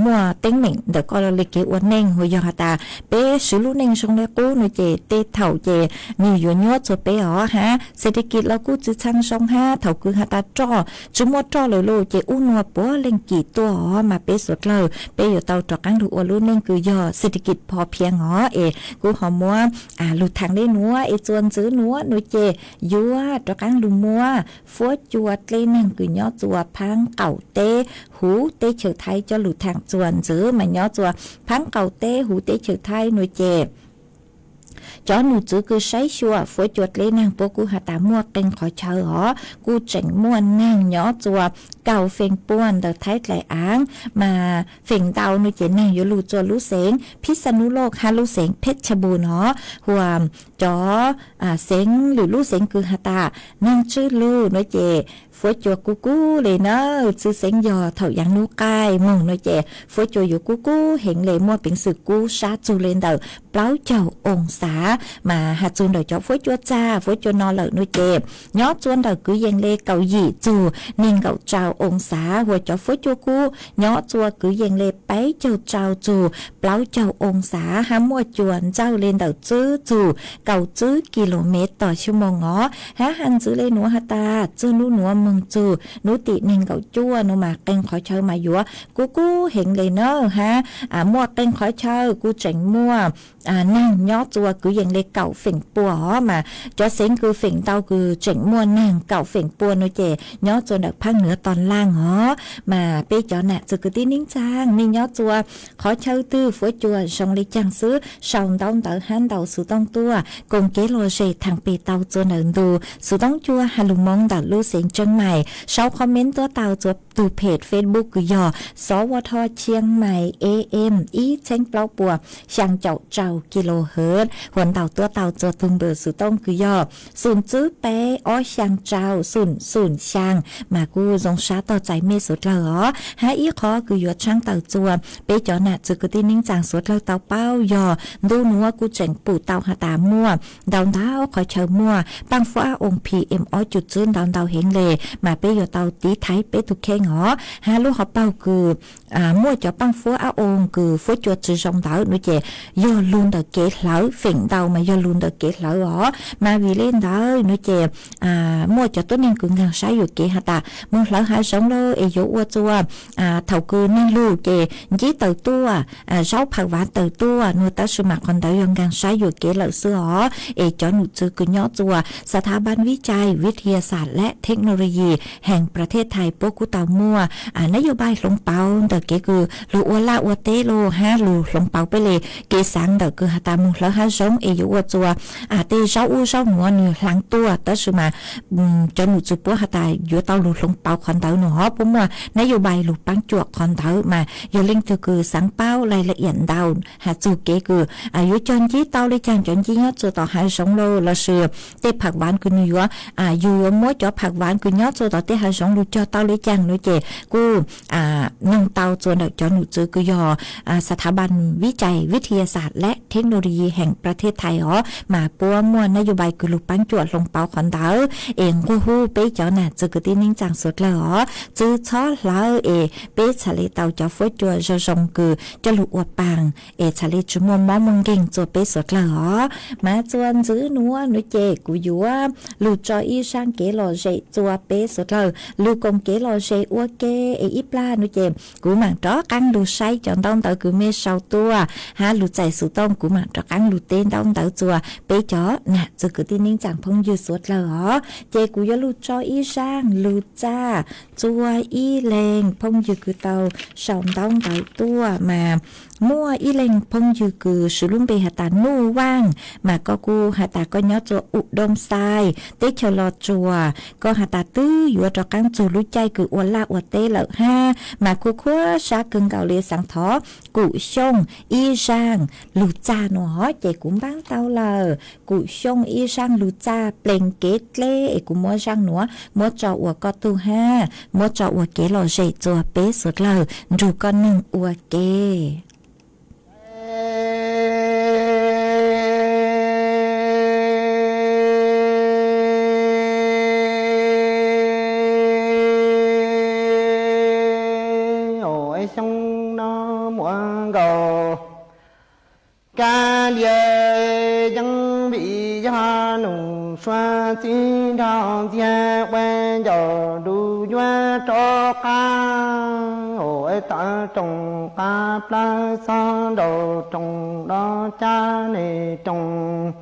มัวเต็งเหม่งเดี๋ยวก็เลยเกอวดเน่งหัวยอตาเปซื้อลูกเน่งชงเลกูหนูเจเตเถ่าเจมีอยู่ยัวจะเปหอฮะเศรษฐกิจแล้วกูจือช่างชงห้าเถ่าคือหาตาจ้อจุมัวจ้อเลยโลเจอุ้นัวปัวเล่งกี่ตัวหอมาเปสุดเลยเปอยู่เตาจอกกังดูอวดลูกเน่งคือยอเศรษฐกิจพอเพียงหอกูหอมัว lụt thằng đây núa e chuồn giữ núa núi chè dúa cho căng lù mua phốt chuột lên nàng cứ nhó chùa phang cẩu tê hú tê chữ thay cho lụt thằng chuồn giữ mà nhó chùa phang cẩu tê hú tê chữ thay núi chè chó nụ chữ cứ sấy chùa phối chuột lên nàng bố cú hà tá mua kênh khỏi chờ hó cú chỉnh mua nàng nhỏ chùa cầu phèn buồn đợt thái lại áng mà phèn tàu nụ chỉ nàngอยู่ลู่chùaลู่เสงพิษณุโลกฮาลู่เสงเพชรบูรณ์หอหัวchóเสงหรือลู่เสงคือhà tá nàngชื่อลู่นเจphối chùa cú cú lệ nơ chữ sen giò thầu yang nu cai mong nói chè phối chùaอยู่cú cú hiện lệ mua biển sự cú sát chu lên đầu báo chầu ôn xá mà hạt chuồn đời chó phối chùa cha phối chùa no lợi nói chè nhó chuồn đời cứ giang lê cầu dị chùa nên cầu trào ôn xá hồi chó phối chùa cú nhó chùa cứ giang lê bấy chầu trào chùa báo chầu ôn xá há mua chuồn trao lên đầu chữ chùa cầu chữ kmต่อชั่วโมงngó há hành chữ lên núa hata chữ núa mừng chữ núi tị nên cậu chua nó mà kênh khỏi chơi mà dúa cú hiện lệ nơ ha mua kênh khỏi chơi cú chỉnh mua nàng nhó chua cứ dành lệ cậu phỉnh bùa mà cho xén cứ phỉnh tao cứ chỉnh mua nàng cậu phỉnh bùa nó chè nhó chua đặc phang nửa toàn lang hó mà bê cho nè chữ cứ tí nín trang nên nhó chua khỏi chơi tư phối chua xong lê trang sứ xong tông tờ hán đầu sự tông tua cùng kế lô rề thằng bê tao chua nợ đù sự tông chua hà lùng mong đã lưu xén chân mày sau commentตัวเตาจบตูเพจ Facebook คือย่อสวทเชียงใหม่ AM อีเช้งเปล่าปัวช่างเจ้ากิโลเฮิรตซ์หวนเตาตัวเตาจบทุงเบอร์สุต้องคือย่อศูนย์จื้อเป้อ้อช่างเจ้าศูนย์ช่างมากูจงชาต่อใจเมสุดเหรอหาอีขอคือหยดช่างเตาจัวเป้จอหนัดจือกูตีนิ่งจางสุดเลยเตาเป้าย่อดูนัวกูเจ๋งปู่เตาหาตามั่วดาวดาวคอยเชิญมั่วปังฟ้าองค์ PM อ้อจุดจื้นดาวเฮงเลยมาเป้หยดเตาตีไทยเป้ถูกแข่งหอฮาลูกเขาเป้าคือมั่วจะปังฟัวอาองคือฟัวจวดจือจงเต๋อหนูเจยอลุนเดเกะเหลาฝิ่งเต๋อมายอลุนเดเกะเหลาหรอมาวีเล่นเต๋อหนูเจมั่วจะต้นนึงคืองานใช้อยู่เกะฮะตามึงเหลาหาสองโลเอโยวัวจัวเท่าคือนั่งลูกเจยี่เต๋อตัวเช้าผักหวานเต๋อตัวหนูเต๋อสมัครคนเต๋อยองงานใช้อยู่เกะเหลาเสือหรอเอจอหนูจือคือย่อจัวสถาบันวิจัยวิทยาศาสตร์และเทคโนโลยีแห่งประเทศไทยพวกกูเตามั่วนโยบายหลงเปาแต่เกคือลูอัวละอัวเตโลฮะลูหลงเปาไปเลยเกสังแต่คือหาตามุแล้วหาสงเอยุวัวจัวเตเช้าอู้เช้าหัวหนูหลังตัวแต่สมาจนหนูจุปัวหาตาอยู่เตาลูหลงเปาคอนเตาหนูฮะผมว่านโยบายลูปังจวกคอนเตามาโยลิงคือสังเป้ารายละเอียดดาวหาจูเกคืออายุจนยี่เตาเลยจังจนยี่ยอดจุต่อหาสงโลละเสือเตผักหวานคือหนูอยู่มั่วจ่อผักหวานคือยอดจุต่อเตหาสงลูจ่อเตาเลยจังหนูเจกูนึ่งเตาจวนเด็กจอหนูจือกุยสถาบันวิจัยวิทยาศาสตร์และเทคโนโลยีแห่งประเทศไทยมาปัวมวนนโยบายกุลุปังจวดลงเปาขอนเตาเองกูฮู้เป๊ะจอน่ะจือกตีนิ่งจังสุดเลยจือช้อแล้วเป๊ะทะเลเตาจะฟุ้ยจวดจะทรงคือจะลุอวปังทะเลจุมมอมงเก่งจวดเป๊ะสุดเลยมาจวนจื้อนัวหนูเจกูอยู่ว่าลูจออีช่างเกลอเจจวดเป๊ะสุดเลยลูกงเกลอเจอัวเกอีปลาหนูเจกูหมั่งจ้อกังลูใช้จอนต้องเตอกูเมเศร้าตัวหาลูใจสุต้องกูหมั่งจ้อกังลูเต้นต้องเตอจัวเป๊ะจ้อน่ะจะกูตีนิ่งจังพงยืดสุดเลยเจกูยลูจออีช่างลูจ้าจัวอีแรงพงยืดกูเตาสองต้องเตอตัวมามั่วอีเล็งพงยืคือสุลุ่มเบหตานู่ว่างมาก็กูหาตาก็ย้อจัวอุดมทรายเตชลอจัวก็หาตาตื้ออยู่จอกังจูรู้ใจคืออวละอวเตเหล่าห้ามาคู่ขั้วชากึ่งเกาเลียสังทอกุชงอีช่างลูจาหนอเจกุมบ้างเตาเลยกุชงอีช่างลูจาเปล่งเกตเล่กุมัวช่างหนัวมัวจออวก็ตูห้ามัวจออวเกหล่อเจจัวเป๊ะสุดเลยดูก็หนึ่งอวเกca lìa dân bị gia nùng xoa xin thao gia quen giờ đủ doa cho ca ôi ta trồng ca pla sa đồ trồng đó cha này trồng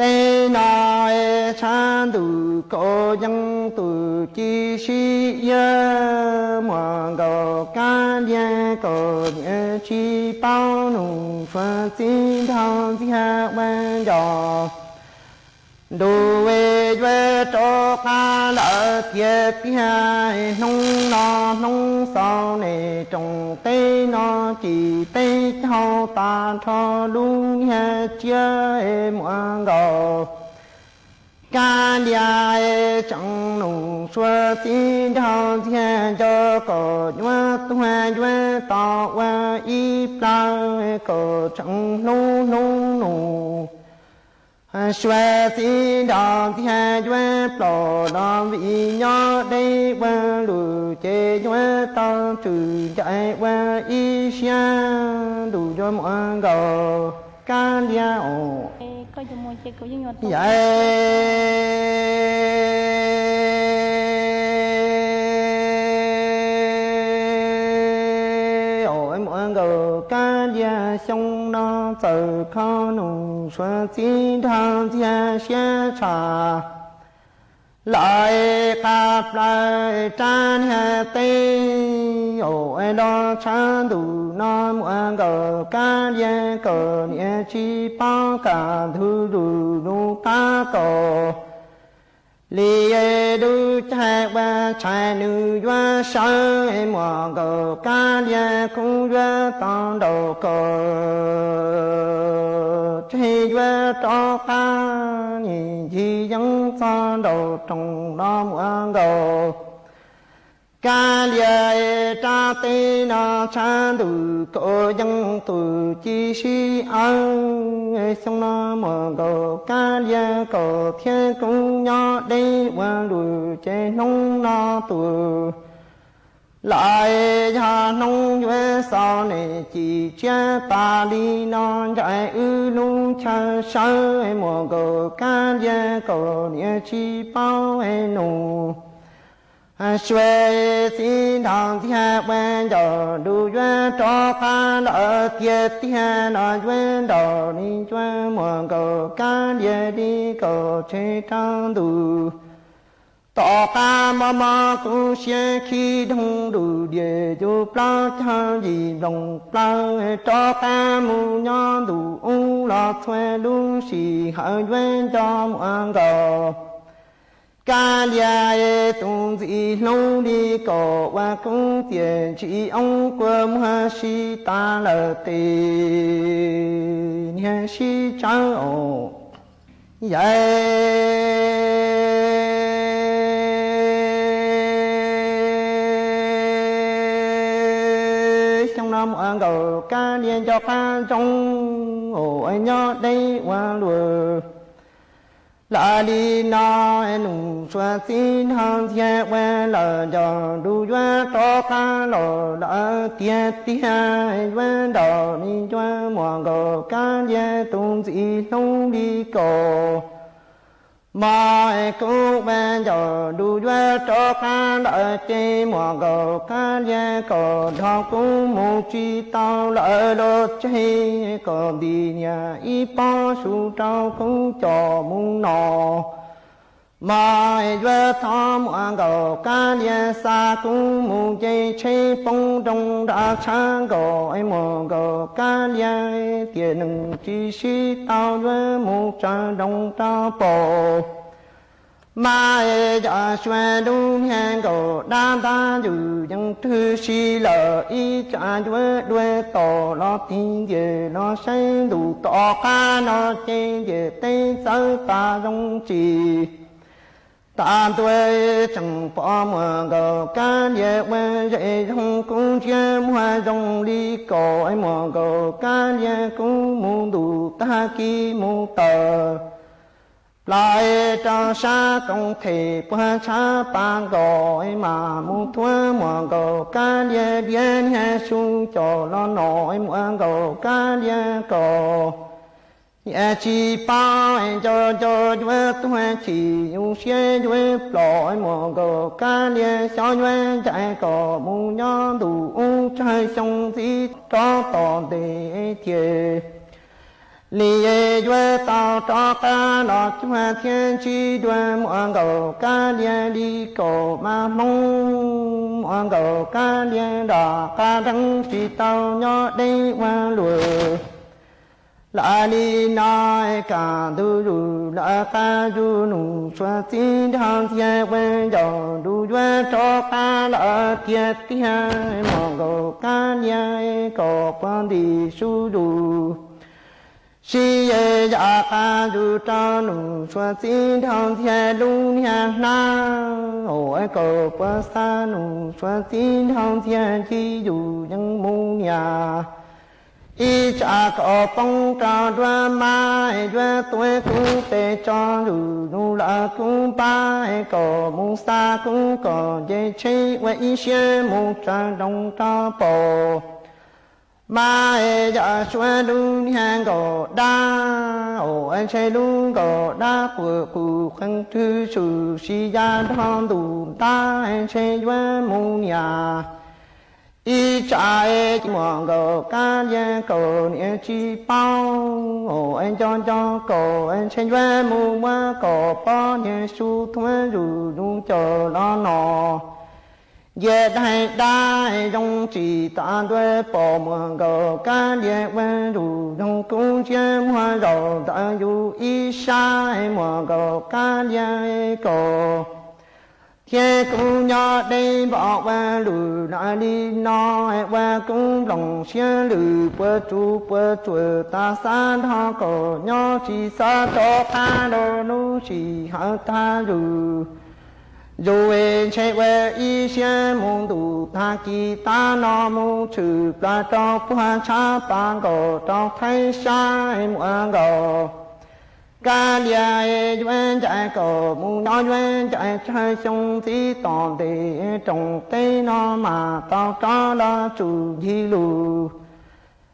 tê nói chan tu có dân tu chi si yơ mong cầu can gia có nhớ chi bao nụ phật xin thao thiên ban gió đồ về về cho ca lỡ thiệt hai nông sau này trồng tây nó chỉ tây thao ta cho luôn hết chơi muôn gò ca nhà chẳng nụ xua xin thao thiên cho có nhua hoa nhua tỏ hoa y plao có chẳng nụ xoa xin đòn thiên nhua plò đòn vị nhỏ đây qua lù chế nhua tao trừ chạy qua y xiang đủ cho mọi gò ca nhà ổ có dùng một chiếc có dùng một vậy ôi mọi người ca gia sông nó giờ khó nụ xoa xin thao gia xe trà lại cặp lại tràn hè tê ôi đó tràn đủ nó mọi người ca gia cờ nhẹ chi bao cả thứ đủ đủ ta cờ lìa đu chạy qua chạy nữ qua sao em mọi người ca gia cũng qua tao đầu cờ chạy qua cho ca nhìn chi dân sao đầu trong đó mọi người ca lìa cha tê na cha đủ có dân tù chi si ăn xong nó mở gò ca lìa có thiên cũng nhỏ đây qua đủ chế nông nó tù lại nhà nông về sau này chỉ che ta đi non chạy ư lung cha sao em mở gò ca lìa có nhẹ chi bao em nụ xuê xin thằng thiên quen đồ đủ duyên cho ca lỡ tiệt thiên nó duyên đồ đi duyên mùa cầu ca địa đi cầu chế trang đủ tỏ ca mà cũng sẽ khi đông đủ địa dù bao thang gì đồng bao cho ca mù nhon đủ u lọt thuê đúng xì hở duyên cho mùa cầu ca lia tung dị lâu đi cổ và công tiền chỉ ông quâm hoa si ta lờ tì nhà si trắng ổ vậy trong năm ăn cầu ca liên cho ca trong ổ anh nhớ đây qua lùa la đi na nụ xoa xin hàng thiên quen là cho đủ duyên cho ca lò đã tiệt tiệt quen đò đi cho mọi người ca dễ tung dị lâu đi cổ mà cũng quen cho đủ duyên cho ca đã chơi mọi người ca dễ cổ thọ cũng một chi tao lỡ đốt chơi còn đi nhà y bao su trao cũng cho muốn nọ mà về thăm ăn cầu ca liên xa cũng muốn chơi chơi bông trong đã sáng gọi một cầu ca liên tiền chỉ si tao về một trang đông trao bò mà giờ xoay đúng hẹn cầu đam ta dù dân thư si lỡ y trả đuôi đuôi tỏ nó tin về nó xây đủ tỏ ca nó chơi về tên sơ ta trong chỉ ta tuổi chẳng bỏ mà cầu ca về quê dậy không cũng chia hoa dòng đi cổ ấy mà cầu ca về cũng muốn đủ ta kỳ muốn tờ lại cho xa công thể qua xa bàn gọi mà muốn thua mà cầu ca về biến hè xuống cho nó nổi mà cầu ca về cầu nhà chỉ bao cho chúa tôi chỉ dùng xe chúa lỗi một cầu ca liên sao chúa chạy có muốn nhớ đủ trái sông gì cho tỏ để thiệt lì duy tao cho ca lọ chúa thiên chi đuôi muộn cầu ca liên đi cầu mà mong muộn cầu ca liên đỏ ca đăng chỉ tao nhỏ đây qua lùi la li nói cả du du la ca du nụ xoa xin thang thiên quen dầu du duy cho ca la tiệt thiên mong cầu ca liên cầu quan đi su du si ye ya ca du cha nụ xoa xin thang thiên lu nha na ôi cầu qua sa nụ xoa xin thang thiên chi du nhân mu nhà y cha có phong trào đoa mai đoa tuổi cũng tê cho dù nu là cũng ba có mù sa cũng có dễ chơi với y xe mù trà đông trà bò mai giờ xóa luôn hàng có đa ồ anh chơi luôn có đa của khăn thư sự si gia thon đủ ta anh chơi với mù nhà y trái mong cầu ca liên cầu niệm chi bao ồ anh cho cầu anh trên về mù ma cầu bao niệm su thuê rủ dung chờ lo nọ về đại đại trong chỉ ta đuôi bỏ mong cầu ca liên về rủ dung cung chiêm hoa rầu ta du y sai mong cầu ca liên cầu thiên cũng nhỏ đây bỏ qua lùi lại đi nói qua cũng lòng xe lùi bữa chu ta xa thọ cổ nhỏ chỉ xa cho ta đồ nu chỉ hở ta rồi chạy về y xe mong đủ ta kỳ ta nó mong trừ ta cho qua cha ta cổ cho thấy sai muộn cổ ca lia duyên chạy cổ mùng nó duyên chạy chơi sông tí toàn để trồng cây nó mà tao cho lo chủ di lù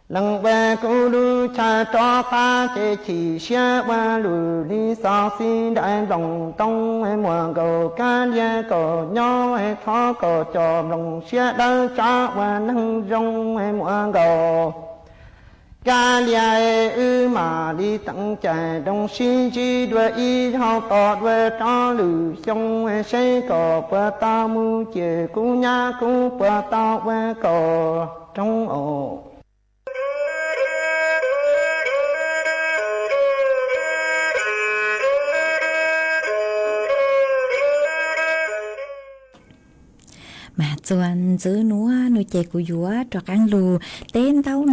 lần về cô lu cha cho ta chế chỉ xe qua lù đi sao xin đại lòng tông hay mùa cầu ca lia cổ nhỏ hay thó cổ cho lòng xe đỡ cha qua nâng rong hay mùa cầu ca lia ư mà đi tặng chạy đông xin chi đuôi y họ có đuôi cho lử xong xây có bờ tao mu chè cú nhá cú bờ tao về có trong ổ mà chuan giữ núa nuôi chè của dúa cho ăn lù tên tao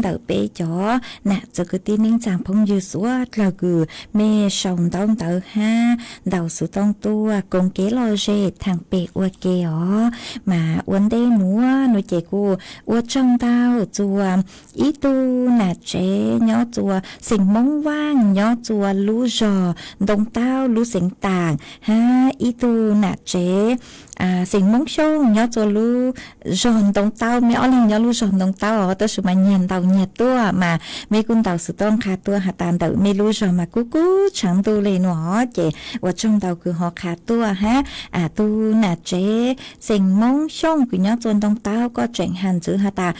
đỡ bê chó nè cho cứ tin những chàng phong dư súa là cứ mê sòng tao ha đầu số tông tua cùng kế lo dê thằng bê ua kê ó mà uốn đê núa nuôi chè của ua trong tao chùa ý tu nè chế nhỏ chùa xình mông vang nhỏ chùa lú giò đông tao lú xình tàng ha ý tu nè chế xình mông sông nhỏ cho lu giòn đông tao mấy ông nhỏ lu giòn đông tao ở tới sự mà nhàn tàu nhạt tua mà mấy con tàu sự tôn khá tua hạt tàn đỡ mấy lu giòn mà cú chẳng tu lên nó chị ở trong tàu cứ họ khá tua ha tu nà chế xình mông sông cứ nhỏ cho đông tao có chuyện hành chữ hạt ta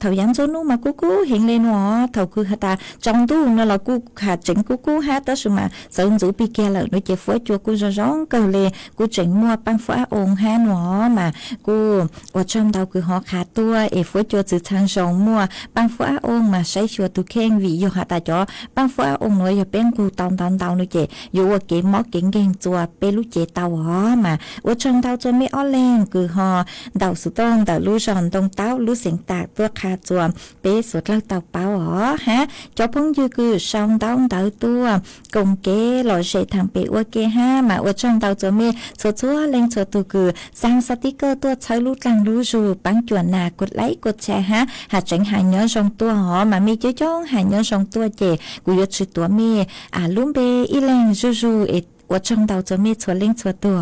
thầu dán cho nu mà cú hiện lên nó thầu cứ hạt ta trong tu nó là cú hạt chỉnh cú ha tới sự mà sợ giữ pi kia là nó chỉ phối chua cú giòn cầu lê cú chỉnh mua băng phá ôn ha nó mà cô ở trong tàu cứ họ khá tua phối cho từ thang rồng mua băng phá ôn mà xây chùa tu khen vì do họ ta cho băng phá ôn nói giờ bên cô tàu nữa chị dù ở cái mỏ kiện ghen chùa bên lúc chị tàu họ mà ở trong tàu cho mấy ó lên cứ họ đầu số tôn đầu lú giòn đông tàu lú xiển tạc tua khá chùa bên số lao tàu bao họ ha cho phong dư cứ xong tàu tua cùng cái loại dễ thằng bé ở kia ha mà ở trong tàu cho mấy số chúa lên số tu cứ sang sticker tua chơi lút lăng lú dù bắn chuẩn nà cột lấy cột xe ha hạt tránh hài nhớ trong tua họ mà mi chơi chong hài nhớ trong tua chè của yết sự tua mi luôn bê y lên dù ว่าช่องเตาจะมีชัวเล่งชัวตัว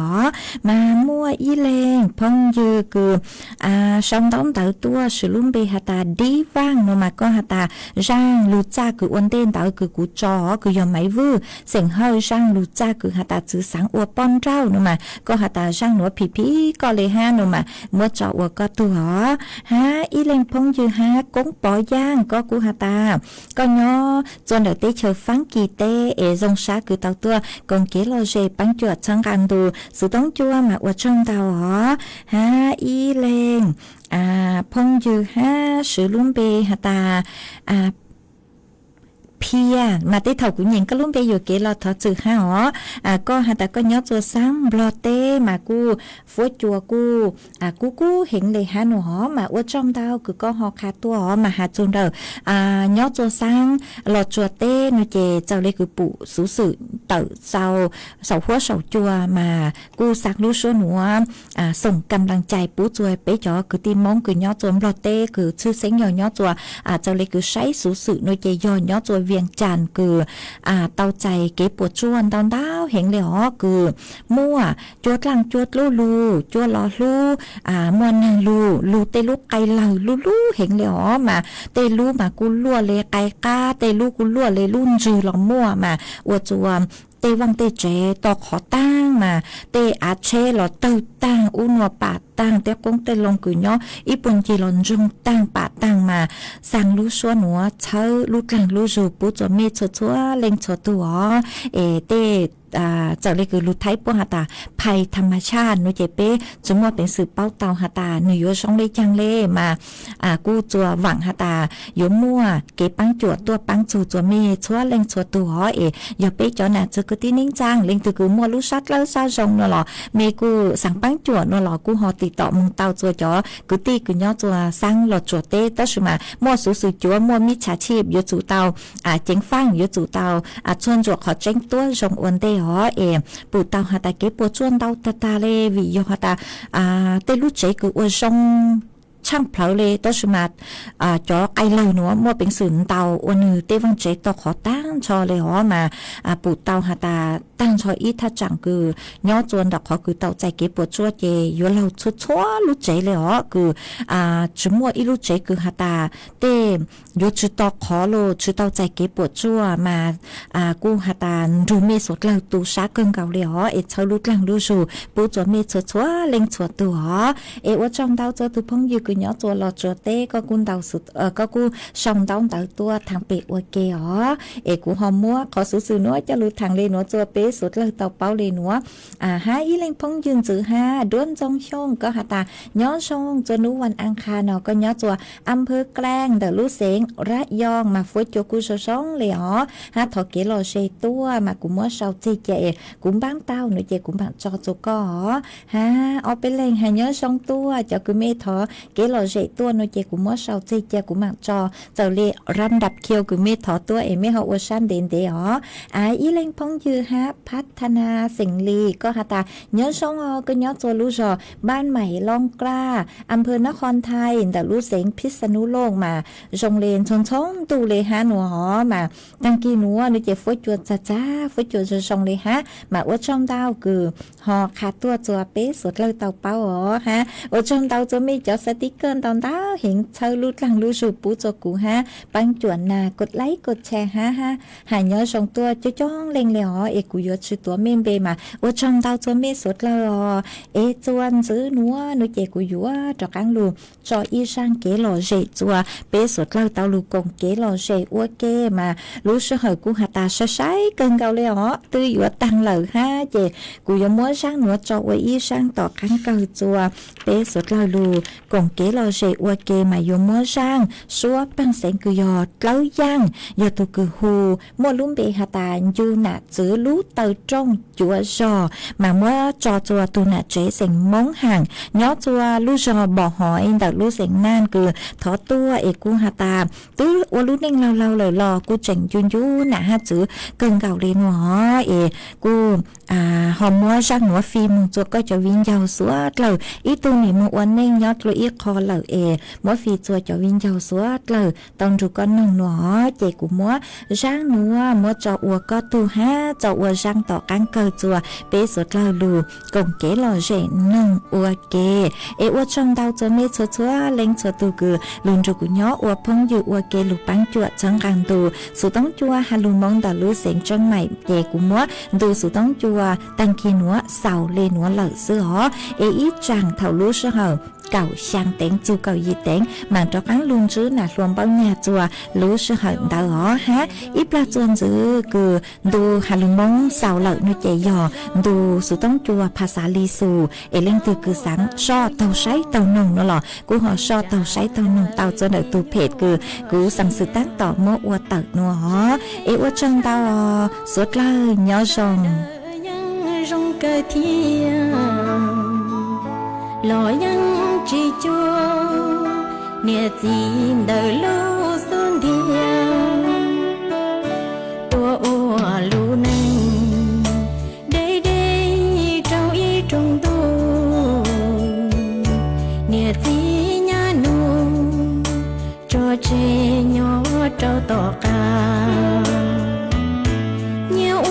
มามั่วอีเลงพงยือคือช่องต้องเตาตัวสุลุ่มเบหตาดีว่างโนมาก็หตาร่างลูจ้าคืออ้วนเต้นเตาคือกูจอคือยอมไม่วื้อเสียงเฮาร่างลูจ้าคือหตาจื้อสังอวป้อนเจ้าโนมาก็หตาร่างหนัวผีก็เลยห้าโนมาเมื่อจอว่าก็ตัวฮะอีเลงพงยือฮะกงปอย่างก็กูหตาก็ย่อจนเดี๋ยวเตเชอฟังกีเตจงชาคือเตาตัวกงเกลเจปังจวดช่างกันดูสุต้องจัวมาอวดช่องเตาฮะอีเลงพงยือฮะสือลุ่มเบหตาเพียมาที่เถากุญยิงก็ลุ่มไปอยู่เกลอทอจือห้าก็หาแต่ก็ย้อนตัวซ้ำบลอเต้มากูฟัวจัวกูกูเห็นเลยฮะหนูมาอวดจอมดาวคือก็หอคาตัวมาหาจุนเดอย้อนตัวซ้ำหลอดจัวเต้นูเจเจ้าเลยคือปู่สูสื่อเต่าเจ้าเสาหัวเสาจัวมากูสักรู้ชัวหนูส่งกำลังใจปูจัวไปจ่อคือตีมองคือย้อนตัวบลอเต้คือชื่อเสียงย้อนตัวเจ้าเลยคือใช้สูสื่อนูเจย้อนตัวเวียงจันทร์คือเตาใจเก็บปวดชวนตอนดาวเห็นเลยคือมั่วจวดหลังจวดลูจวดล้อมวนนางลูเตลูไก่เหล่าลูเห็นเลยมาเตลูมากูลั่วเลยไก่ก้าเตลูกูลั่วเลยลุ่นจือหลงมั่วมาอวดจวมเตวังเตเจตอขอตั้งมาเตอาเชหลอเตตั้งอุนัวปาตั้งเตกงเตลงกุญย่ออีปุ่นจีหลอนจงตั้งปาตั้งมาสั่งรู้ชัวหนัวเชิรู้กลางรู้จูปูจวเมชชัวเล็งชัวตัวเตจากเลยคือลุไทยปวหตาภัยธรรมชาตินุเจเป้จมว่าเป็นสืบเป้าเตาหตาหนุ่ยช่องเลยจังเล่มากู้จัวหวังหตาโยมั่วเก็บปังจวดตัวปังจูจัวเมชัวเล็งชัวตัวอย่าเป้จอน่ะจะกุที่นิ่งจังเล็งตัวกูมั่วลุชัดเล่าซาจงนั่นหรอเมกูสั่งปังจวดนั่นหรอกูหอติดต่อมึงเตาจัวจอกุที่กูย่อจัวสร้างหลอดจัวเต้ตั้งสมามั่วสูจัวมั่วมิจฉาชีพโยจูเตาเจ๋งฟังโยจูเตาชวนจัวขอเจ๋งตัวจงอวนเต้ปูเตาหาตาเก็บปวดชวนเตาตาเลวิโยหาตาเตลุเจคืออวชงช่างเผาเลยตัวสมัดจอไกลเลยหนูมัวเป็นสื่อเตาวันนึงเตวังเจตัวขอตั้งชอเลยมาปูเตาหาตาตั้งชออีท่าจังคือย้อจวนดอกขอคือเตาใจเก็บปวดชั่วเจอยู่เราชั่วลุเจเลยคือจุมัวอีลุเจคือหาตาเตยจุดตอขอโลจุดเตาใจเก็บปวดชั่วมากูหาตาดูเมสดเราตูชาเกินเก่าเลยเชาลุกลังดูชูปูจวนเมชั่วเล็งชั่วตัวว่าจองเตาเจอตัวพงยืคือย้อตัวหลอดจัวเต้ก็กุนเตาสุดก็กูช่องเตาเตาตัวทางเปอวยเกกูหอมมัวขอสื่อนัวจะรู้ทางเลยนัวจัวเป๊สุดเลยเตาเป้าเลยนัวหาอีเล็งพงยืนจือฮาด้วนจงช่องก็หาตาย้อช่องจนุวันอังคารเนาะก็ย้อจัวอำเภอแกล้งเดลูเสงระยองมาฟุ้ยจัวกูช่องเลยหาถอเกลอเชตัวมากูมัวเศร้าเจเจกูบ้างเต้าหนูเจกูบ้างจอจุก็ฮะเอาไปเล็งหาย้อช่องตัวจะกูไม่ถอเกลอเชตัวหนูเจกูมัวเศร้าเจเจกูบ้างจอเจ้าเล่รำดับเคียวกูไม่ถอตัวไม่เอาอชันเด่นเดอีเล็งพงยือฮะพัฒนาสิงลีก็หาตาเนื้อช่องก็เนื้อตัวลูกจอบ้านใหม่ล่องกล้าอำเภอนครไทยแต่ลูกเสงพิษณุโลกมาโรงเรียนชนช่องตูเลยฮะหนูมาตังกีหนูหนูเจ็บฟุ้ยจวดจ้าฟุ้ยจวดจะชงเลยฮะมาว่าช่องดาวคือหอขาดตัวจัวเป๊ะสุดเลยเตาเป้าฮะว่าช่องดาวจะมีจอสติ๊กเกอร์ตอนดาวเห็นเชิญลูกหลังลูกสูบปูจกูฮะปังจวนนากดไลค์กดแชร์ฮะหายเนื้อชงตัวจ้องเล็งเลยกูยศชื่อตัวเมมเบมาว่าช่องดาวจะมีสุดเลยจวนซื้อหนูเจกูอยู่จอกลางลูจออีช่างเกลอเจจัวเป๊ะสุดเลยเตาลูกกงเกลอเจอ้วเกมาลูกเสือเหกูหาตาใช้เกินเกาเลยตื้ออยู่ตังเหล่าฮะเจกูยังมัวช่างหนูจอว่าอีช่างต่อข้างเกาจัวเป๊ะสุดเลยลูกงเกลอเจอ้วเกมาอยู่มัวช่างชัวปังเสียงกูยอดเล้าย่างยอดตุกูฮูมัวลุ่มเบหาตาอยู่หน้าจื้อรู้เตาจ้องจัวจอมาเมื่อจอจัวตัวหน้าเจเสียงมองห่างย้อจัวลูกจอบ่อหอยแต่ลูกเสียงนั่นคือถอตัวกูหาตาตื้อว่าลูกเน่งเราเลยรอกูเจ๋งยุนยูหน้าฮะจื้อเกินเก่าเลยหนูกูหอมมัวช่างหนูฟิล์มจัวก็จะวิ่งยาวสวดเลยอีตัวนี้มัวเน่งยอดเลยอีคอ อเหล่ามัวฟีจัวจะวินเจ้าสัวเลยตอนรูก็นงหนอเจกูมัวร่างนัวมัวจะอวก็ตูห้าจะอวร่างต่อกังเกอจัวเปสุดเล่าลูกงเกลอเจนงอวเกอวจงดาวจะเมชัวชัวเล็งชัวตูกือลุนรูกุย้ออวพงอยู่อวเกลูปังจัวจังกังตูสุต้องจัวฮาลูมองดาลูเสียงจังใหม่เจกูมัวดูสุต้องจัวตังคีนัวเสาเลนัวเหล่าซื้อหออีจังเท่าลูซื้อหอเก่าช่างเต็งจูเก่ายีเต็งมันจะพังลุงจื้อหนักรวมบ้างเนี่ยจัวรู้สึกเห็นดาวอ๋อฮะอีปลาจวนจื้อคือดูฮาลุมงสาวเหล่านุเจยอดูสุต้องจัวภาษาลีสูเอเล่งตือคือสังชอเตาใช้เตาหนุ่งนั่นหรอกูหอชอเตาใช้เตาหนุ่งเตาจนเดือดตูเพจคือกูสั่งสื่อตั้งต่อเมื่ออวดตักนัวอ๋อเอวจังดาวสุดเลยย้อนชงrong cơ thiên lo yang chỉ cho nè tin đời lâu xuân thiên tua ô lu nâng đây đây trao y trong tu nè tin nhà nu cho trẻ nhỏ trao tỏ ca nhiều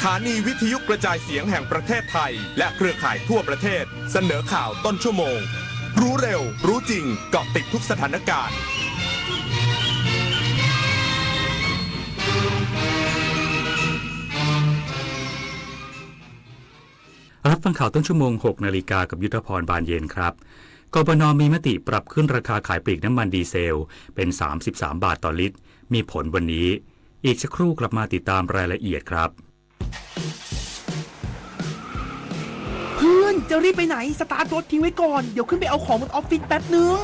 ถานีวิทยุกระจายเสียงแห่งประเทศไทยและเครือข่ายทั่วประเทศเสนอข่าวต้นชั่วโมงรู้เร็วรู้จริงเกาะติดทุกสถานการณ์รับฟังข่าวต้นชั่วโมง 6 นาฬิกากับยุทธพรบานเย็นครับกบน.มีมติปรับขึ้นราคาขายปลีกน้ำมันดีเซลเป็น33 บาทต่อลิตรมีผลวันนี้อีกสักครู่กลับมาติดตามรายละเอียดครับ เพื่อนจะรีบไปไหนสตาร์ทรถทิ้งไว้ก่อนเดี๋ยวขึ้นไปเอาของบนออฟฟิศแป๊บนึง